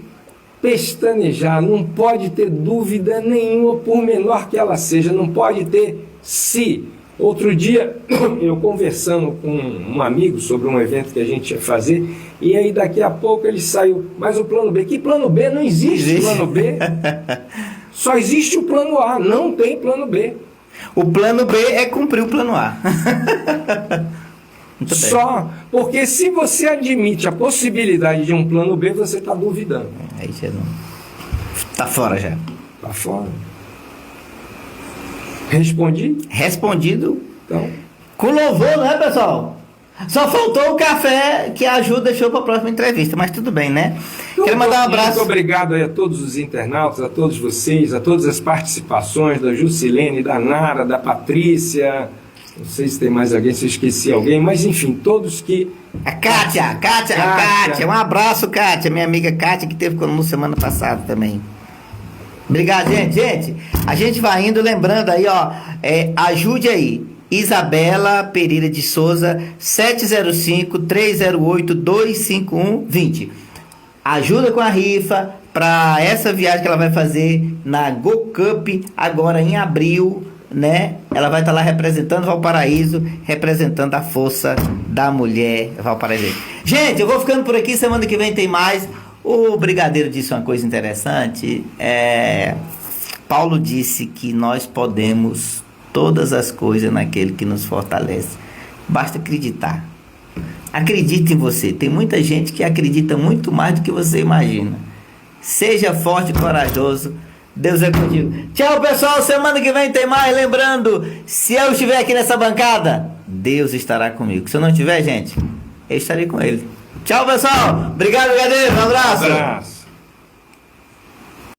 pestanejar, não pode ter dúvida nenhuma, por menor que ela seja, não pode ter se. Outro dia, eu conversando com um amigo sobre um evento que a gente ia fazer, e aí daqui a pouco ele saiu, mas o plano B, que plano B? Não existe plano B. Só existe o plano A, não tem plano B. O plano B é cumprir o plano A. Muito bem. Só, porque se você admite a possibilidade de um plano B, você está duvidando. Aí já não. Tá fora já. Tá fora. Respondi? Respondido. Então. Com louvor, né, pessoal? Só faltou o café que a Ju deixou para a próxima entrevista, mas tudo bem, né? Quero mandar um abraço. Muito obrigado aí a todos os internautas, a todos vocês, a todas as participações da Jusilene, da Nara, da Patrícia. Não sei se tem mais alguém, se eu esqueci alguém, mas enfim, todos que... A Kátia. Um abraço, Kátia, minha amiga Kátia, que esteve conosco semana passada também. Obrigado, gente. A gente vai indo, lembrando aí, ó, ajude aí. Isabela Pereira de Souza, 705-308-251-20. Ajuda com a rifa para essa viagem que ela vai fazer na Go Cup agora em abril, né? Ela vai estar lá representando Valparaíso, representando a força da mulher Valparaíso. Gente, eu vou ficando por aqui, semana que vem tem mais. O Brigadeiro disse uma coisa interessante. Paulo disse que nós podemos todas as coisas naquele que nos fortalece. Basta acreditar. Acredite em você. Tem muita gente que acredita muito mais do que você imagina. Seja forte e corajoso. Deus é contigo. Tchau, pessoal. Semana que vem tem mais. Lembrando, se eu estiver aqui nessa bancada, Deus estará comigo. Se eu não estiver, gente, eu estarei com ele. Tchau, pessoal. Obrigado, Brigadeiro. Um abraço.